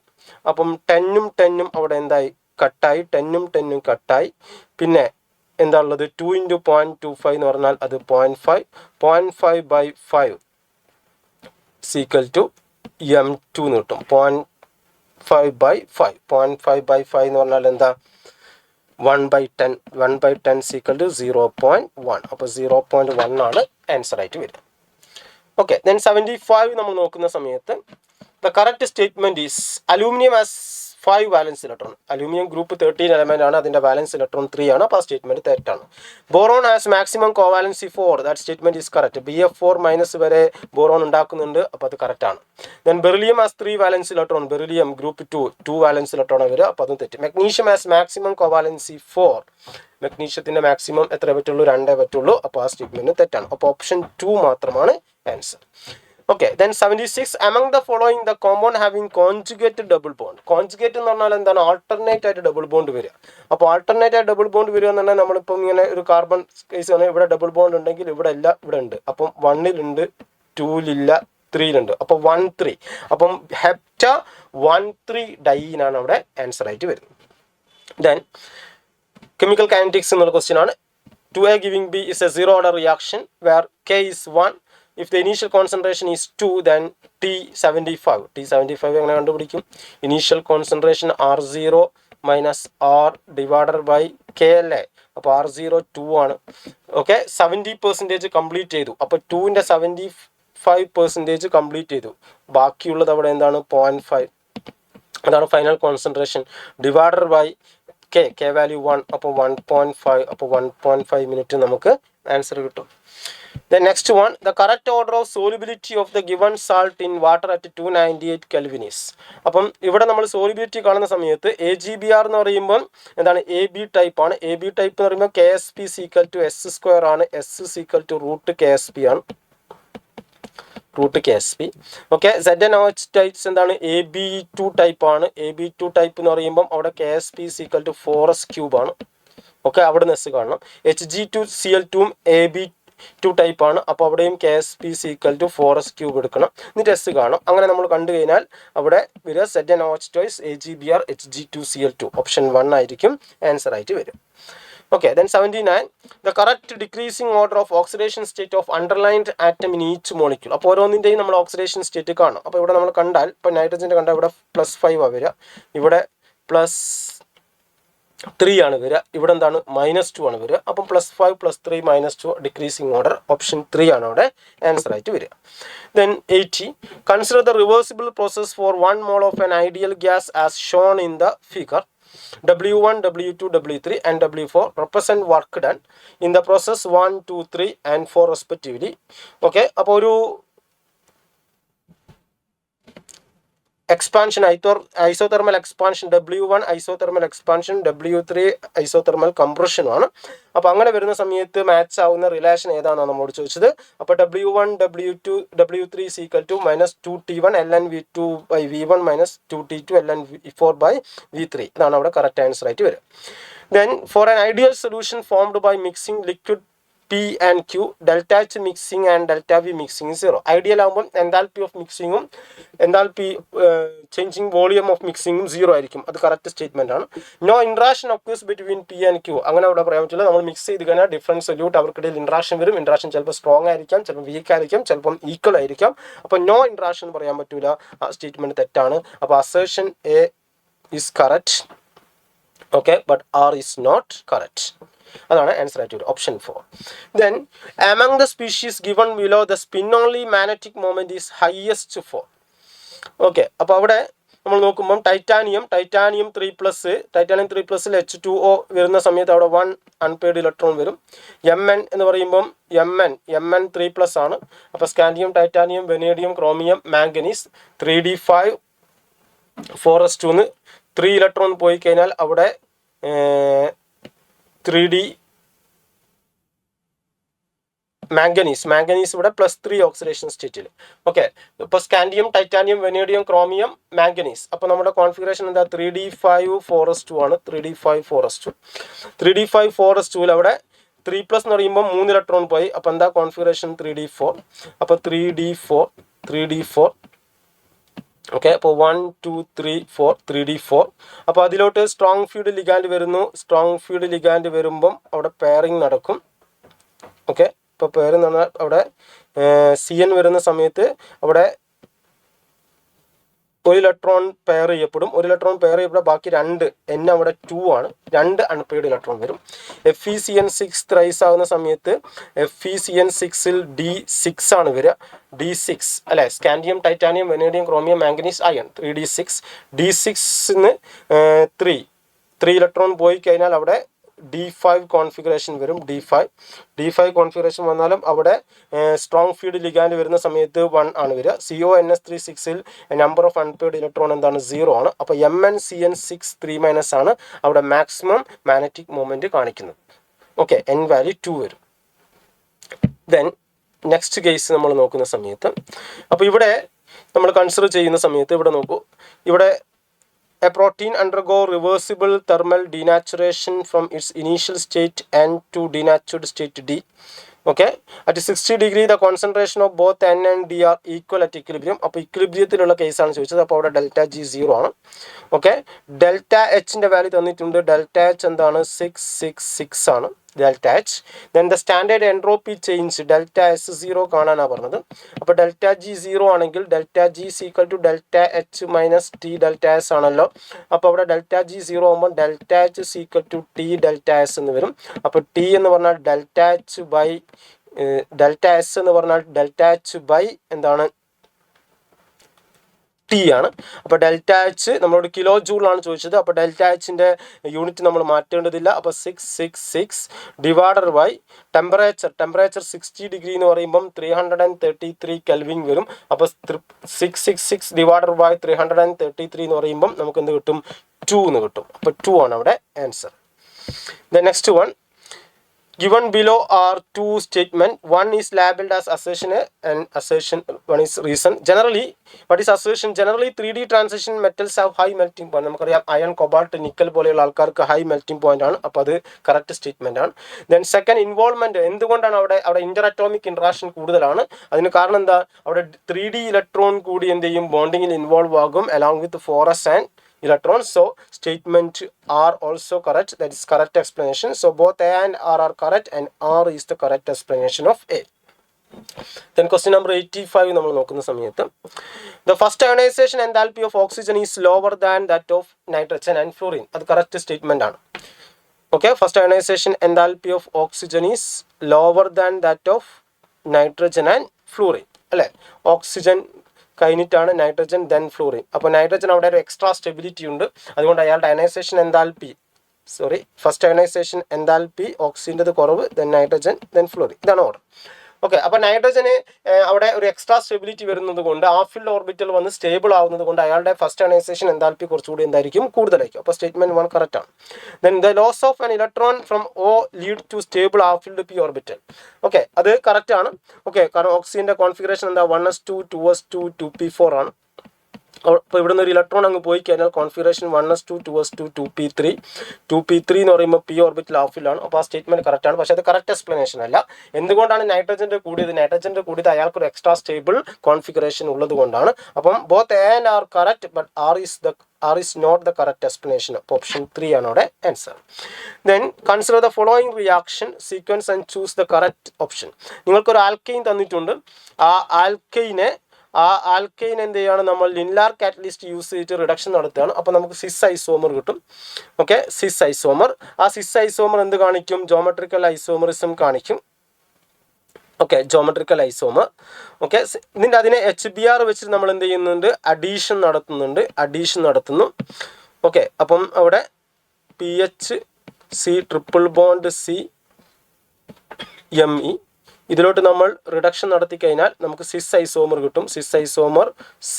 അപ്പം 10ഉം 10ഉം അവിടെ എന്തായി, കട്ടായി. 10ഉം 10ഉം കട്ടായി. പിന്നെ എന്താ ഉള്ളത്, 2 × 0.25 എന്ന് പറഞ്ഞാൽ അത് 0.5. 0.5/5 ഈക്വൽ ടു M2 എന്ന് കിട്ടും. 0.5/5. 0.5/5 എന്ന് പറഞ്ഞാൽ എന്താ, 1/10. 1/10 ഈക്വൽ ടു 0.1. അപ്പോൾ 0.1 ആണ് ആൻസർ ആയിട്ട് വരിക. ഓക്കെ. ദെൻ 75 നമ്മൾ നോക്കുന്ന സമയത്ത് the correct statement is aluminium as 5 വാലൻസ് electron. Aluminium group 13 element ആണ്, അതിന്റെ വാലൻസ് ഇലക്ട്രോൺ 3 ആണ്. അപ്പോൾ ആ സ്റ്റേറ്റ്മെന്റ് തെറ്റാണ്. Boron has maximum covalency 4. That statement is correct. BF4- വരെ ബോറോൺ ഉണ്ടാക്കുന്നുണ്ട്, അപ്പോൾ അത് കറക്റ്റ് ആണ്. Then beryllium has 3 valence electron. Beryllium group 2 valence electron വരിക, അപ്പോൾ അതും തെറ്റ്. Magnesium has maximum covalency 4. മെഗ്നീഷ്യത്തിന്റെ മാക്സിമം എത്ര പറ്റുള്ളൂ, 2 പറ്റുള്ളൂ. അപ്പോൾ ആ സ്റ്റേറ്റ്മെന്റ് തെറ്റാണ്. അപ്പോൾ ഓപ്ഷൻ 2 മാത്രമാണ് answer. Okay. Then 76 among the following the compound having conjugated double bond. Conjugate എന്ന് പറഞ്ഞാൽ എന്താണ്, ആൾട്ടർനേറ്റ് ആയിട്ട് ഡബിൾ ബോണ്ട് വരിക. അപ്പോൾ ആൾട്ടർനേറ്റ് ആയിട്ട് ഡബിൾ ബോണ്ട് വരിക എന്ന് പറഞ്ഞാൽ നമ്മളിപ്പം ഇങ്ങനെ ഒരു കാർബൺ കേസ് ആണ്, ഇവിടെ ഡബിൾ ബോണ്ട് ഉണ്ടെങ്കിൽ ഇവിടെ ഇല്ല, ഇവിടെ ഉണ്ട്. അപ്പം 1-ലുണ്ട്, 2-ലില്ല, 3-ലുണ്ട്. അപ്പോൾ 1,3. അപ്പം ഹെപ്റ്റ 1,3 ഡൈനാണ് അവിടെ ആൻസർ ആയിട്ട് വരുന്നത്. ദെൻ കെമിക്കൽ കൈനറ്റിക്സ് എന്നുള്ള ക്വസ്റ്റ്യൻ ആണ്. 2A giving B is a zero order reaction where K is 1. If the initial concentration is 2, then T75 എങ്ങനെ കണ്ടുപിടിക്കും? Initial concentration R0 minus R divided by K അല്ലേ. അപ്പോൾ R0 2 ആണ്. Okay. 70% complete ചെയ്തു. അപ്പോൾ 2ൻ്റെ 75% complete ചെയ്തു. ബാക്കിയുള്ളത് അവിടെ എന്താണ്, 0.5. അതാണ് final concentration divided by K value 1. അപ്പോൾ 1.5. അപ്പോൾ 1.5 മിനിറ്റ് നമുക്ക് ആൻസർ കിട്ടും. The next one, the correct order of solubility of the given salt in water at 298 Kelvin is. അപ്പം ഇവിടെ നമ്മൾ സോളിബിലിറ്റി കാണുന്ന സമയത്ത് AgBr എന്ന് പറയുമ്പോൾ എന്താണ്, AB ടൈപ്പ് ആണ്. AB ടൈപ്പ് എന്ന് പറയുമ്പോൾ KSP = S² ആണ്. S √KSP ആണ്. √KSP. ഓക്കെ. ZnOH ടൈപ്സ് എന്താണ്, AB2 ടൈപ്പ് ആണ്. AB2 ടൈപ്പ് എന്ന് പറയുമ്പോൾ അവിടെ KSP = 4s³ ആണ്. ഓക്കെ. അവിടെ നിന്ന് S കാണണം. Hg2Cl2 AB2 ടൈപ്പ് ആണ്. അപ്പോൾ അവിടെയും KSP = 4s³ എടുക്കണം. എന്നിട്ട് S കാണും. അങ്ങനെ നമ്മൾ കണ്ടു കഴിഞ്ഞാൽ അവിടെ വരിക ZnOH toys AgBr Hg2Cl2. Option 1 ആയിരിക്കും ആൻസർ ആയിട്ട് വരും. Okay, then 79, the correct decreasing order of oxidation state of underlined atom in each molecule. അപ്പോൾ ഓരോന്നിൻ്റെയും നമ്മൾ ഓക്സിഡേഷൻ സ്റ്റേറ്റ് കാണും. അപ്പോൾ ഇവിടെ നമ്മൾ കണ്ടാൽ, ഇപ്പോൾ നൈട്രജൻ്റെ കണ്ടാൽ ഇവിടെ +5 ആണ് വരിക, ഇവിടെ +3 ആണ് വരിക, ഇവിടെ എന്താണ് -2 ആണ് വരിക. അപ്പം +5 +3 -2 ഡിക്രീസിങ് ഓർഡർ. ഓപ്ഷൻ 3 ആണ് അവിടെ ആൻസർ ആയിട്ട് വരിക. Then 80, consider the reversible process for 1 mole of an ideal gas as shown in the figure. W1, W2, W3 and W4 represent work done in the process 1, 2, 3 and 4 respectively. Okay, അപ്പോൾ ഒരു expansion, isothermal expansion, W1 isothermal expansion, W3 isothermal കംപ്രഷനുമാണ്. അപ്പോൾ അങ്ങനെ വരുന്ന സമയത്ത് match ആവുന്ന relation ഏതാണെന്നാണ് നമ്മോട് ചോദിച്ചത്. അപ്പോൾ W1 W2 W3 = -2T1 ln V2/V1 -2T2 ln V4/V3. ഇതാണ് അവിടെ കറക്റ്റ് ആൻസർ ആയിട്ട് വരിക. Then for an ideal solution formed by mixing liquid P and Q, delta H mixing and delta V mixing is 0. Ideal ആകുമ്പോൾ enthalpy of മിക്സിങ്ങും enthalpy changing volume of മിക്സിങ്ങും 0 ആയിരിക്കും. അത് correct statement ആണ്. No interaction occurs between P and Q. അങ്ങനെ അവിടെ പറയാൻ പറ്റില്ല. നമ്മൾ മിക്സ് ചെയ്ത് കഴിഞ്ഞാൽ ഡിഫറെൻറ്റ് സൊല്യൂട്ട് അവർക്കിടയിൽ ഇൻട്രാക്ഷൻ വരും. ഇൻട്രാക്ഷൻ ചിലപ്പോൾ സ്ട്രോങ് ആയിരിക്കാം, ചിലപ്പോൾ വീക്ക് ആയിരിക്കും, ചിലപ്പം ഈക്വൽ ആയിരിക്കാം. അപ്പോൾ നോ ഇൻട്രാക്ഷൻ പറയാൻ പറ്റില്ല. ആ സ്റ്റേറ്റ്മെന്റ് തെറ്റാണ്. അപ്പോൾ assertion A is correct. Okay, but R is not correct. അതാണ് ആൻസർ ആയിട്ട് വരും. Option 4. Then among the species given below, the spin only magnetic moment is highest for. Okay. അപ്പോൾ അവിടെ നമ്മൾ നോക്കുമ്പം ടൈറ്റാനിയം 3+ൽ H2O വരുന്ന സമയത്ത് അവിടെ 1 അൺപെയ്ഡ് ഇലക്ട്രോൺ വരും. Mn എന്ന് പറയുമ്പം Mn 3+ ആണ്. അപ്പോൾ scandium, titanium, vanadium, chromium, manganese 3d5 4s2 3 electron പോയി കഴിഞ്ഞാൽ അവിടെ 3d മാംഗനീസ് ഇവിടെ +3 ഓക്സിഡേഷൻ സ്റ്റേറ്റിൽ. ഓക്കെ. ഇപ്പോൾ scandium, titanium, vanadium, chromium, manganese. അപ്പോൾ നമ്മുടെ കോൺഫിഗറേഷൻ എന്താ, 3d5 4s2 ആണ്. 3d5 4s2 അവിടെ 3+ എന്ന് പറയുമ്പോൾ 3 ഇലക്ട്രോൺ പോയി. അപ്പോൾ എന്താ കോൺഫിഗറേഷൻ 3d4. അപ്പോൾ 3d4. ഓക്കെ, അപ്പോൾ 1 2 3 4 3d4. അപ്പോൾ അതിലോട്ട് സ്ട്രോങ് ഫീൽഡ് ലിഗാൻഡ് വരുന്നു. സ്ട്രോങ് ഫീൽഡ് ലിഗാൻഡ് വരുമ്പം അവിടെ പെയറിങ് നടക്കും. ഓക്കെ, ഇപ്പോൾ പെയറിങ് നടന്നാൽ അവിടെ CN വരുന്ന സമയത്ത് അവിടെ ഒരു ഇലക്ട്രോൺ പെയർ ചെയ്യപ്പെടും. ഒരു ഇലക്ട്രോൺ പെയർ ചെയ്യപ്പെടുക, ബാക്കി 2 N അവിടെ 2 ആണ്. 2 അൺപെയ്ഡ് ഇലക്ട്രോൺ വരും. FeCN6 ത്രൈസ് ആകുന്ന സമയത്ത് FeCN6ൽ D6 ആണ് വരിക. D6 അല്ലെ, scandium, titanium, vanadium, chromium, manganese, iron. 3d6. D6ന്ന് 3 electron പോയി കഴിഞ്ഞാൽ അവിടെ D5 കോൺഫിഗറേഷൻ വരും. D5 കോൺഫിഗറേഷൻ വന്നാലും അവിടെ സ്ട്രോങ് ഫീൽഡ് ലിഗാൻഡ് വരുന്ന സമയത്ത് 1 ആണ് വരിക. CONS36ൽ നമ്പർ ഓഫ് അൺപെയ്ഡ് ഇലക്ട്രോൺ എന്താണ്, 0 ആണ്. അപ്പോൾ MnCN6 3- ആണ് അവിടെ മാക്സിമം മാഗ്നറ്റിക് മൂവ്മെന്റ് കാണിക്കുന്നത്. ഓക്കെ, N വാല്യൂ 2 വരും. ദെൻ നെക്സ്റ്റ് കേസ് നമ്മൾ നോക്കുന്ന സമയത്ത്, അപ്പോൾ ഇവിടെ നമ്മൾ കൺസിഡർ ചെയ്യുന്ന സമയത്ത് ഇവിടെ നോക്കൂ, ഇവിടെ a protein undergo reversible thermal denaturation from its initial state N to denatured state D. Okay, at 60 degree the concentration of both N and D are equal at equilibrium. അപ്പോൾ ഇക്വിലിബ്രിയത്തിലുള്ള കേസാണ് ചോദിച്ചത്. അപ്പോൾ അവിടെ ΔG 0 ആണ്. ഓക്കെ, ΔHന്റെ വാല്യൂ തന്നിട്ടുണ്ട്. ΔH എന്താണ്, 666 ആണ് ΔH. then the standard entropy change ΔS 0 കാണാനാണ് പറഞ്ഞത്. അപ്പോൾ ΔG 0 ആണെങ്കിൽ ΔG is equal to ΔH minus T ΔS ആണല്ലോ. അപ്പോൾ അവിടെ ΔG 0 ആകുമ്പോൾ ΔH is equal to T ΔS എന്ന് വരും. അപ്പോൾ T എന്ന് പറഞ്ഞാൽ ΔH by ΔS എന്ന് പറഞ്ഞാൽ ΔH by എന്താണ്, T ആണ്. അപ്പോൾ ΔH നമ്മളോട് കിലോ ജൂൾ ആണ് ചോദിച്ചത്. അപ്പോൾ ΔHന്റെ യൂണിറ്റ് നമ്മൾ മാറ്റേണ്ടതില്ല. അപ്പോൾ 666 ഡിവൈഡഡ് ബൈ ടെമ്പറേച്ചർ 60 ഡിഗ്രി എന്ന് പറയുമ്പം 333 കെൽവിൻ വരും. അപ്പോൾ 666 ഡിവൈഡഡ് ബൈ 333 എന്ന് പറയുമ്പം നമുക്ക് എന്ത് കിട്ടും, 2 എന്ന് കിട്ടും. അപ്പോൾ 2 ആണ് അവിടെ answer. The next one, given below are two statements. One is labeled as assertion and assertion, one is reason. Generally, what is assertion? Generally 3D transition metals have high melting point. നമുക്കറിയാം iron, cobalt, nickel പോലെയുള്ള ആൾക്കാർക്ക് high melting point ആണ്. അപ്പോൾ അത് correct statement ആണ്. Then second, involvement. എന്തുകൊണ്ടാണ് അവിടെ Inter atomic interaction കൂടുതലാണ്? അതിന് കാരണം എന്താ, അവിടെ 3D ഇലക്ട്രോൺ കൂടി എന്ത് ചെയ്യും, ബോണ്ടിങ്ങിൽ ഇൻവോൾവ് ആകും along with 4s and electrons. So statement are also correct. That is correct explanation. So both A and R are correct and R is the correct explanation of A. Then question number 85 നമ്മൾ നോക്കുന്ന സമയത്ത്, the first ionization enthalpy of oxygen is lower than that of nitrogen and fluorine. അത് correct statement ആണ്. Okay, first ionization enthalpy of oxygen is lower than that of nitrogen and fluorine അല്ലേ. Oxygen കഴിഞ്ഞിട്ടാണ് nitrogen, then fluorine. അപ്പോൾ nitrogen അവിടെ ഒരു extra stability ഉണ്ട്. അതുകൊണ്ട് അയാളുടെ ionization enthalpy first ionization enthalpy ഓക്സിജൻ്റെത് കുറവ്, ദെൻ നൈട്രജൻ, ദെൻ ഫ്ലൂറിൻ. ഇതാണ് ഓർഡർ. ഓക്കെ, അപ്പോൾ നൈട്രജന് അവിടെ ഒരു എക്സ്ട്രാ സ്റ്റെബിലിറ്റി വരുന്നത് കൊണ്ട് ഹാഫ് ഓർബിറ്റൽ വന്ന് സ്റ്റേബിൾ ആവുന്നത് കൊണ്ട് അയാളുടെ ഫസ്റ്റ് അയനൈസേഷൻ എൻതാൽപ്പി കുറച്ചുകൂടി എന്തായിരിക്കും, കൂടുതലായിരിക്കും. അപ്പോൾ സ്റ്റേറ്റ്മെന്റ് 1 കറക്റ്റ് ആണ്. Then the loss of an electron from O lead to stable half p orbital. Okay, അത് കറക്റ്റ് ആണ്. ഓക്കെ, കാരണം ഓക്സിജന്റെ കോൺഫിഗറേഷൻ എന്താ, 1s2 2s2 2p4 ആണ്. അപ്പോൾ ഇവിടെ നിന്ന് ഒരു ഇലക്ട്രോൺ അങ്ങ് പോയി കഴിഞ്ഞാൽ കോൺഫിഗറേഷൻ 1s2 2s2 2p3 എന്ന് പറയുമ്പോൾ p ഓർബിറ്റൽ ഹാഫിലാണ്. അപ്പോൾ ആ സ്റ്റേറ്റ്മെന്റ് കറക്റ്റ് ആണ്. പക്ഷേ അത് കറക്റ്റ് എക്സ്പ്ലനേഷൻ അല്ല. എന്തുകൊണ്ടാണ് നൈട്രജന്റെ കൂടിയത് അയാൾക്ക് ഒരു എക്സ്ട്രാ സ്റ്റേബിൾ കോൺഫിഗറേഷൻ ഉള്ളത് കൊണ്ടാണ്. അപ്പം both A and R correct, but R is not the correct explanation. Option 3 ആണ് അവിടെ answer. Then consider the following reaction sequence and choose the correct option. നിങ്ങൾക്കൊരു ആൽക്കെയിൻ തന്നിട്ടുണ്ട്. ആ ആൽക്കെയിൻ എന്ത് ചെയ്യാണ്, നമ്മൾ ലിൻലാർ കാറ്റലിസ്റ്റ് യൂസ് ചെയ്തിട്ട് റിഡക്ഷൻ നടത്തുകയാണ്. അപ്പോൾ നമുക്ക് സിസ് ഐസോമർ കിട്ടും. ഓക്കെ, സിസ് ഐസോമർ. ആ സിസ് ഐസോമർ എന്ത് കാണിക്കും, ജോമെട്രിക്കൽ ഐസോമറിസം കാണിക്കും. Okay, geometrical isomer. ഓക്കെ, ഇതിൻ്റെ അതിനെ HBr വെച്ചിട്ട് നമ്മൾ എന്ത് ചെയ്യുന്നുണ്ട്, അഡീഷൻ നടത്തുന്നു. ഓക്കെ, അപ്പം അവിടെ PHC ട്രിപ്പിൾ ബോണ്ട് CMe ഇതിലോട്ട് നമ്മൾ റിഡക്ഷൻ നടത്തി കഴിഞ്ഞാൽ നമുക്ക് സിസ് ഐസോമർ കിട്ടും. Cis isomer C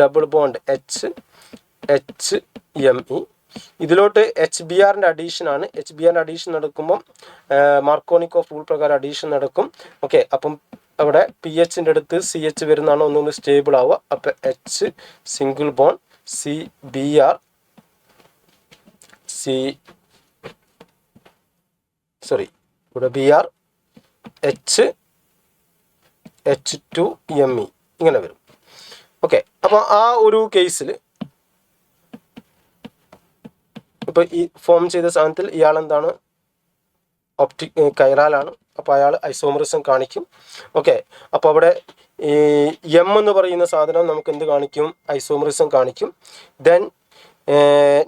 double bond HMe. ഇതിലോട്ട് HBrന്റെ അഡീഷൻ ആണ്. HBrന്റെ അഡീഷൻ നടക്കുമ്പം മാർക്കോണിക്കോഫ് റൂൾ പ്രകാരം അഡീഷൻ നടക്കും. ഓക്കെ, അപ്പം അവിടെ PHന്റെ അടുത്ത് CH വരുന്നതാണ് ഒന്നുകൂടി സ്റ്റേബിൾ ആവുക. അപ്പം H സിംഗിൾ ബോണ്ട് CBr ഇവിടെ Br H2Me ഇങ്ങനെ വരും. ഓക്കെ, അപ്പോൾ ആ ഒരു കേസിൽ ഇപ്പോൾ ഈ ഫോം ചെയ്ത സാധനത്തിൽ ഇയാൾ എന്താണ്, കൈറാലാണ്. അപ്പോൾ അയാൾ ഐസോമറിസം കാണിക്കും. ഓക്കെ, അപ്പോൾ അവിടെ ഈ എം എന്ന് പറയുന്ന സാധനം നമുക്ക് എന്ത് കാണിക്കും, ഐസോമറിസം കാണിക്കും. ദെൻ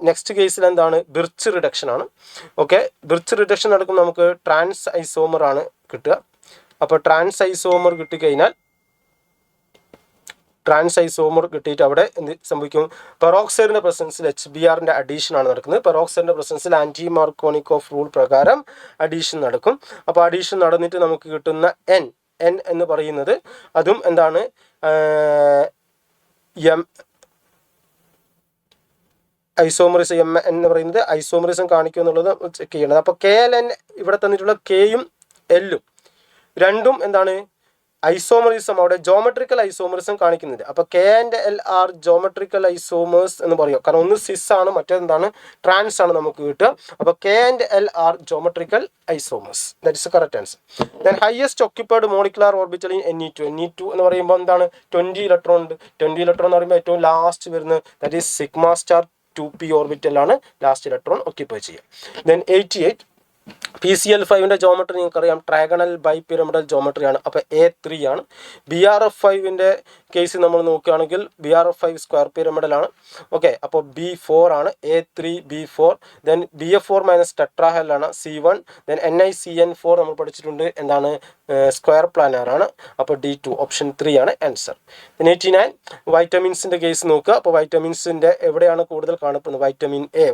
നെക്സ്റ്റ് കേസിൽ എന്താണ്, ബിർച്ച് റിഡക്ഷൻ ആണ്. ഓക്കെ, ബിർച്ച് റിഡക്ഷൻ നടക്കുമ്പോൾ നമുക്ക് ട്രാൻസ് ഐസോമർ ആണ് കിട്ടുക. അപ്പോൾ ട്രാൻസ് ഐസോമർ കിട്ടിക്കഴിഞ്ഞാൽ കിട്ടിയിട്ട് അവിടെ എന്ത് സംഭവിക്കും, പെറോക്സൈഡിൻ്റെ പ്രസൻസിൽ HBrൻ്റെ അഡീഷൻ ആണ് നടക്കുന്നത്. പെറോക്സൈഡിൻ്റെ പ്രസൻസിൽ ആൻറ്റി മാർക്കോണിക്കോഫ് റൂൾ പ്രകാരം അഡീഷൻ നടക്കും. അപ്പോൾ അഡീഷൻ നടന്നിട്ട് നമുക്ക് കിട്ടുന്ന എൻ എന്ന് പറയുന്നത് അതും എന്താണ്, എം ഐസോമറിസം എം എന്ന് പറയുന്നത് ഐസോമറിസം കാണിക്കും എന്നുള്ളത് ചെക്ക് ചെയ്യേണ്ടത്. അപ്പോൾ KLN ഇവിടെ തന്നിട്ടുള്ള കെയും എല്ലും രണ്ടും എന്താണ്, ഐസോമറിസം, അവിടെ ജോമെട്രിക്കൽ ഐസോമറിസം കാണിക്കുന്നുണ്ട്. അപ്പോൾ K&L ആർ ജോമെട്രിക്കൽ ഐസോമേഴ്സ് എന്ന് പറയും. കാരണം ഒന്ന് സിസ് ആണ്, മറ്റേതെന്താണ്, ട്രാൻസ് ആണ് നമുക്ക് കിട്ടുക. അപ്പോൾ K&L are geometrical isomers. That is correct answer. Then highest occupied molecular orbital in Ne2 എന്ന് പറയുമ്പോൾ എന്താണ്, 20 ഇലക്ട്രോൺ ഉണ്ട്. 20 ഇലക്ട്രോൺ എന്ന് പറയുമ്പോൾ ഏറ്റവും ലാസ്റ്റ് വരുന്നത് that is sigma star 2p ഓർബിറ്റലാണ് ലാസ്റ്റ് ഇലക്ട്രോൺ ഒക്യുപ്പൈ ചെയ്യുക. ദെൻ 88 PCl5ൻ്റെ ജോമെട്രി നിങ്ങൾക്കറിയാം, ട്രയാഗണൽ ബൈ പിരമിഡൽ ജോമെട്രിയാണ്. അപ്പോൾ A3 ആണ്. BRF5ൻ്റെ കേസ് നമ്മൾ നോക്കുകയാണെങ്കിൽ BRF5 സ്ക്വയർ പിരമിഡലാണ്. ഓക്കെ, അപ്പോൾ B4 ആണ്. A3 B4. Then BF4 minus ടെട്രാഹെലാണ് C1. Then NiCN4 നമ്മൾ പഠിച്ചിട്ടുണ്ട്, എന്താണ്, സ്ക്വയർ പ്ലാനാർ ആണ്. അപ്പോൾ D2 ഓപ്ഷൻ 3 ആണ് ആൻസർ. 89 വൈറ്റമിൻസിൻ്റെ കേസ് നോക്കുക. അപ്പോൾ വൈറ്റമിൻസിൻ്റെ എവിടെയാണ് കൂടുതൽ കാണപ്പെടുന്നത്, വൈറ്റമിൻ എ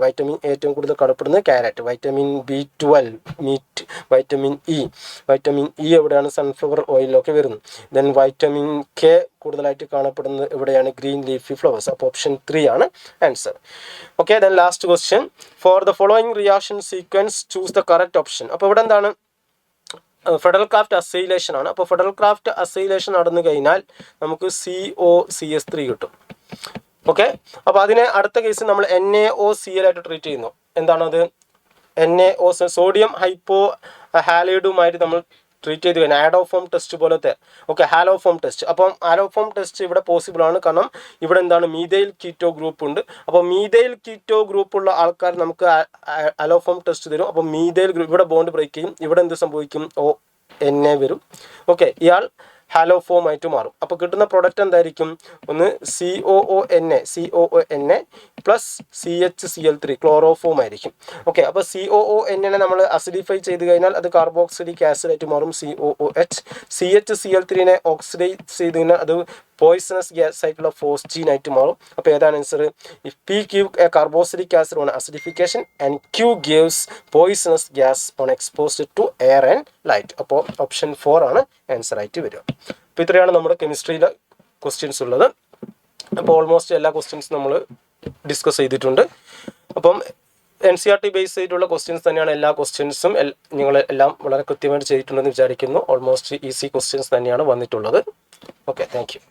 ഏറ്റവും കൂടുതൽ കാണപ്പെടുന്നത് carrot. Vitamin B12 meat. Vitamin E എവിടെയാണ്, സൺഫ്ലവർ ഓയിലൊക്കെ വരുന്നത്. ദെൻ വൈറ്റമിൻ കെ കൂടുതലായിട്ട് കാണപ്പെടുന്നത് എവിടെയാണ്, ഗ്രീൻ ലീഫി ഫ്ലവേഴ്സ്. അപ്പോൾ ഓപ്ഷൻ 3 ആണ് answer. Okay, then last question, for the following reaction sequence choose the correct option. അപ്പോൾ ഇവിടെ എന്താണ്, ഫെഡറൽ ക്രാഫ്റ്റ് അസൈലേഷൻ ആണ്. അപ്പോൾ ഫെഡറൽ ക്രാഫ്റ്റ് അസൈലേഷൻ നടന്നു കഴിഞ്ഞാൽ നമുക്ക് COCS3 കിട്ടും. ഓക്കെ, അപ്പോൾ അതിനെ അടുത്ത കേസ് നമ്മൾ NaOCl ആയിട്ട് ട്രീറ്റ് ചെയ്യുന്നു. എന്താണത്, NaO സോഡിയം ഹൈപ്പോ ഹാലൈഡുമായിട്ട് നമ്മൾ ട്രീറ്റ് ചെയ്ത് കഴിഞ്ഞാൽ ആഡോഫോം ടെസ്റ്റ് പോലത്തെ. Okay, haloform test. അപ്പം ഹാലോഫോം ടെസ്റ്റ് ഇവിടെ പോസിബിൾ ആണ്, കാരണം ഇവിടെ എന്താണ്, മീഥൈൽ കീറ്റോ ഗ്രൂപ്പ് ഉണ്ട്. അപ്പോൾ മീഥൈൽ കീറ്റോ ഗ്രൂപ്പുള്ള ആൾക്കാർ നമുക്ക് അലോഫോം ടെസ്റ്റ് തരും. അപ്പോൾ മീഥൈൽ ഗ്രൂപ്പ് ഇവിടെ ബോണ്ട് ബ്രേക്ക് ചെയ്യും, ഇവിടെ എന്ത് സംഭവിക്കും, Na വരും. ഓക്കെ, ഇയാൾ ഹാലോഫോം ആയിട്ട് മാറും. അപ്പോൾ കിട്ടുന്ന പ്രൊഡക്റ്റ് എന്തായിരിക്കും, ഒന്ന് COONA പ്ലസ് CHCl3 ക്ലോറോഫോം ആയിരിക്കും. ഓക്കെ, അപ്പോൾ COONനെ നമ്മൾ അസിഡിഫൈ ചെയ്ത് കഴിഞ്ഞാൽ അത് കാർബോക്സിലിക് ആസിഡ് ആയിട്ട് മാറും, COOH. CHCl3നെ ഓക്സിഡൈസ് ചെയ്ത് കഴിഞ്ഞാൽ അത് പോയിസണസ് ഗ്യാസ് ആയിട്ടുള്ള ഫോസ്ജീൻ ആയിട്ട് മാറും. അപ്പോൾ ഏതാണ് answer, if P give a carboxylic acid on acidification and Q gives poisonous gas on exposed to air and light. അപ്പോൾ ഓപ്ഷൻ 4 ആണ് ആൻസർ ആയിട്ട് വരിക. അപ്പോൾ ഇത്രയാണ് നമ്മുടെ കെമിസ്ട്രിയിലെ ക്വസ്റ്റ്യൻസ് ഉള്ളത്. അപ്പോൾ ഓൾമോസ്റ്റ് എല്ലാ ക്വസ്റ്റ്യൻസും നമ്മൾ ഡിസ്കസ് ചെയ്തിട്ടുണ്ട്. അപ്പം NCERT ബേസ് ചെയ്തിട്ടുള്ള ക്വസ്റ്റ്യൻസ് തന്നെയാണ് എല്ലാ ക്വസ്റ്റ്യൻസും. നിങ്ങൾ എല്ലാം വളരെ കൃത്യമായിട്ട് ചെയ്തിട്ടുണ്ടെന്ന് വിചാരിക്കുന്നു. ഓൾമോസ്റ്റ് ഈസി ക്വസ്റ്റ്യൻസ് തന്നെയാണ് വന്നിട്ടുള്ളത്. Okay, thank you.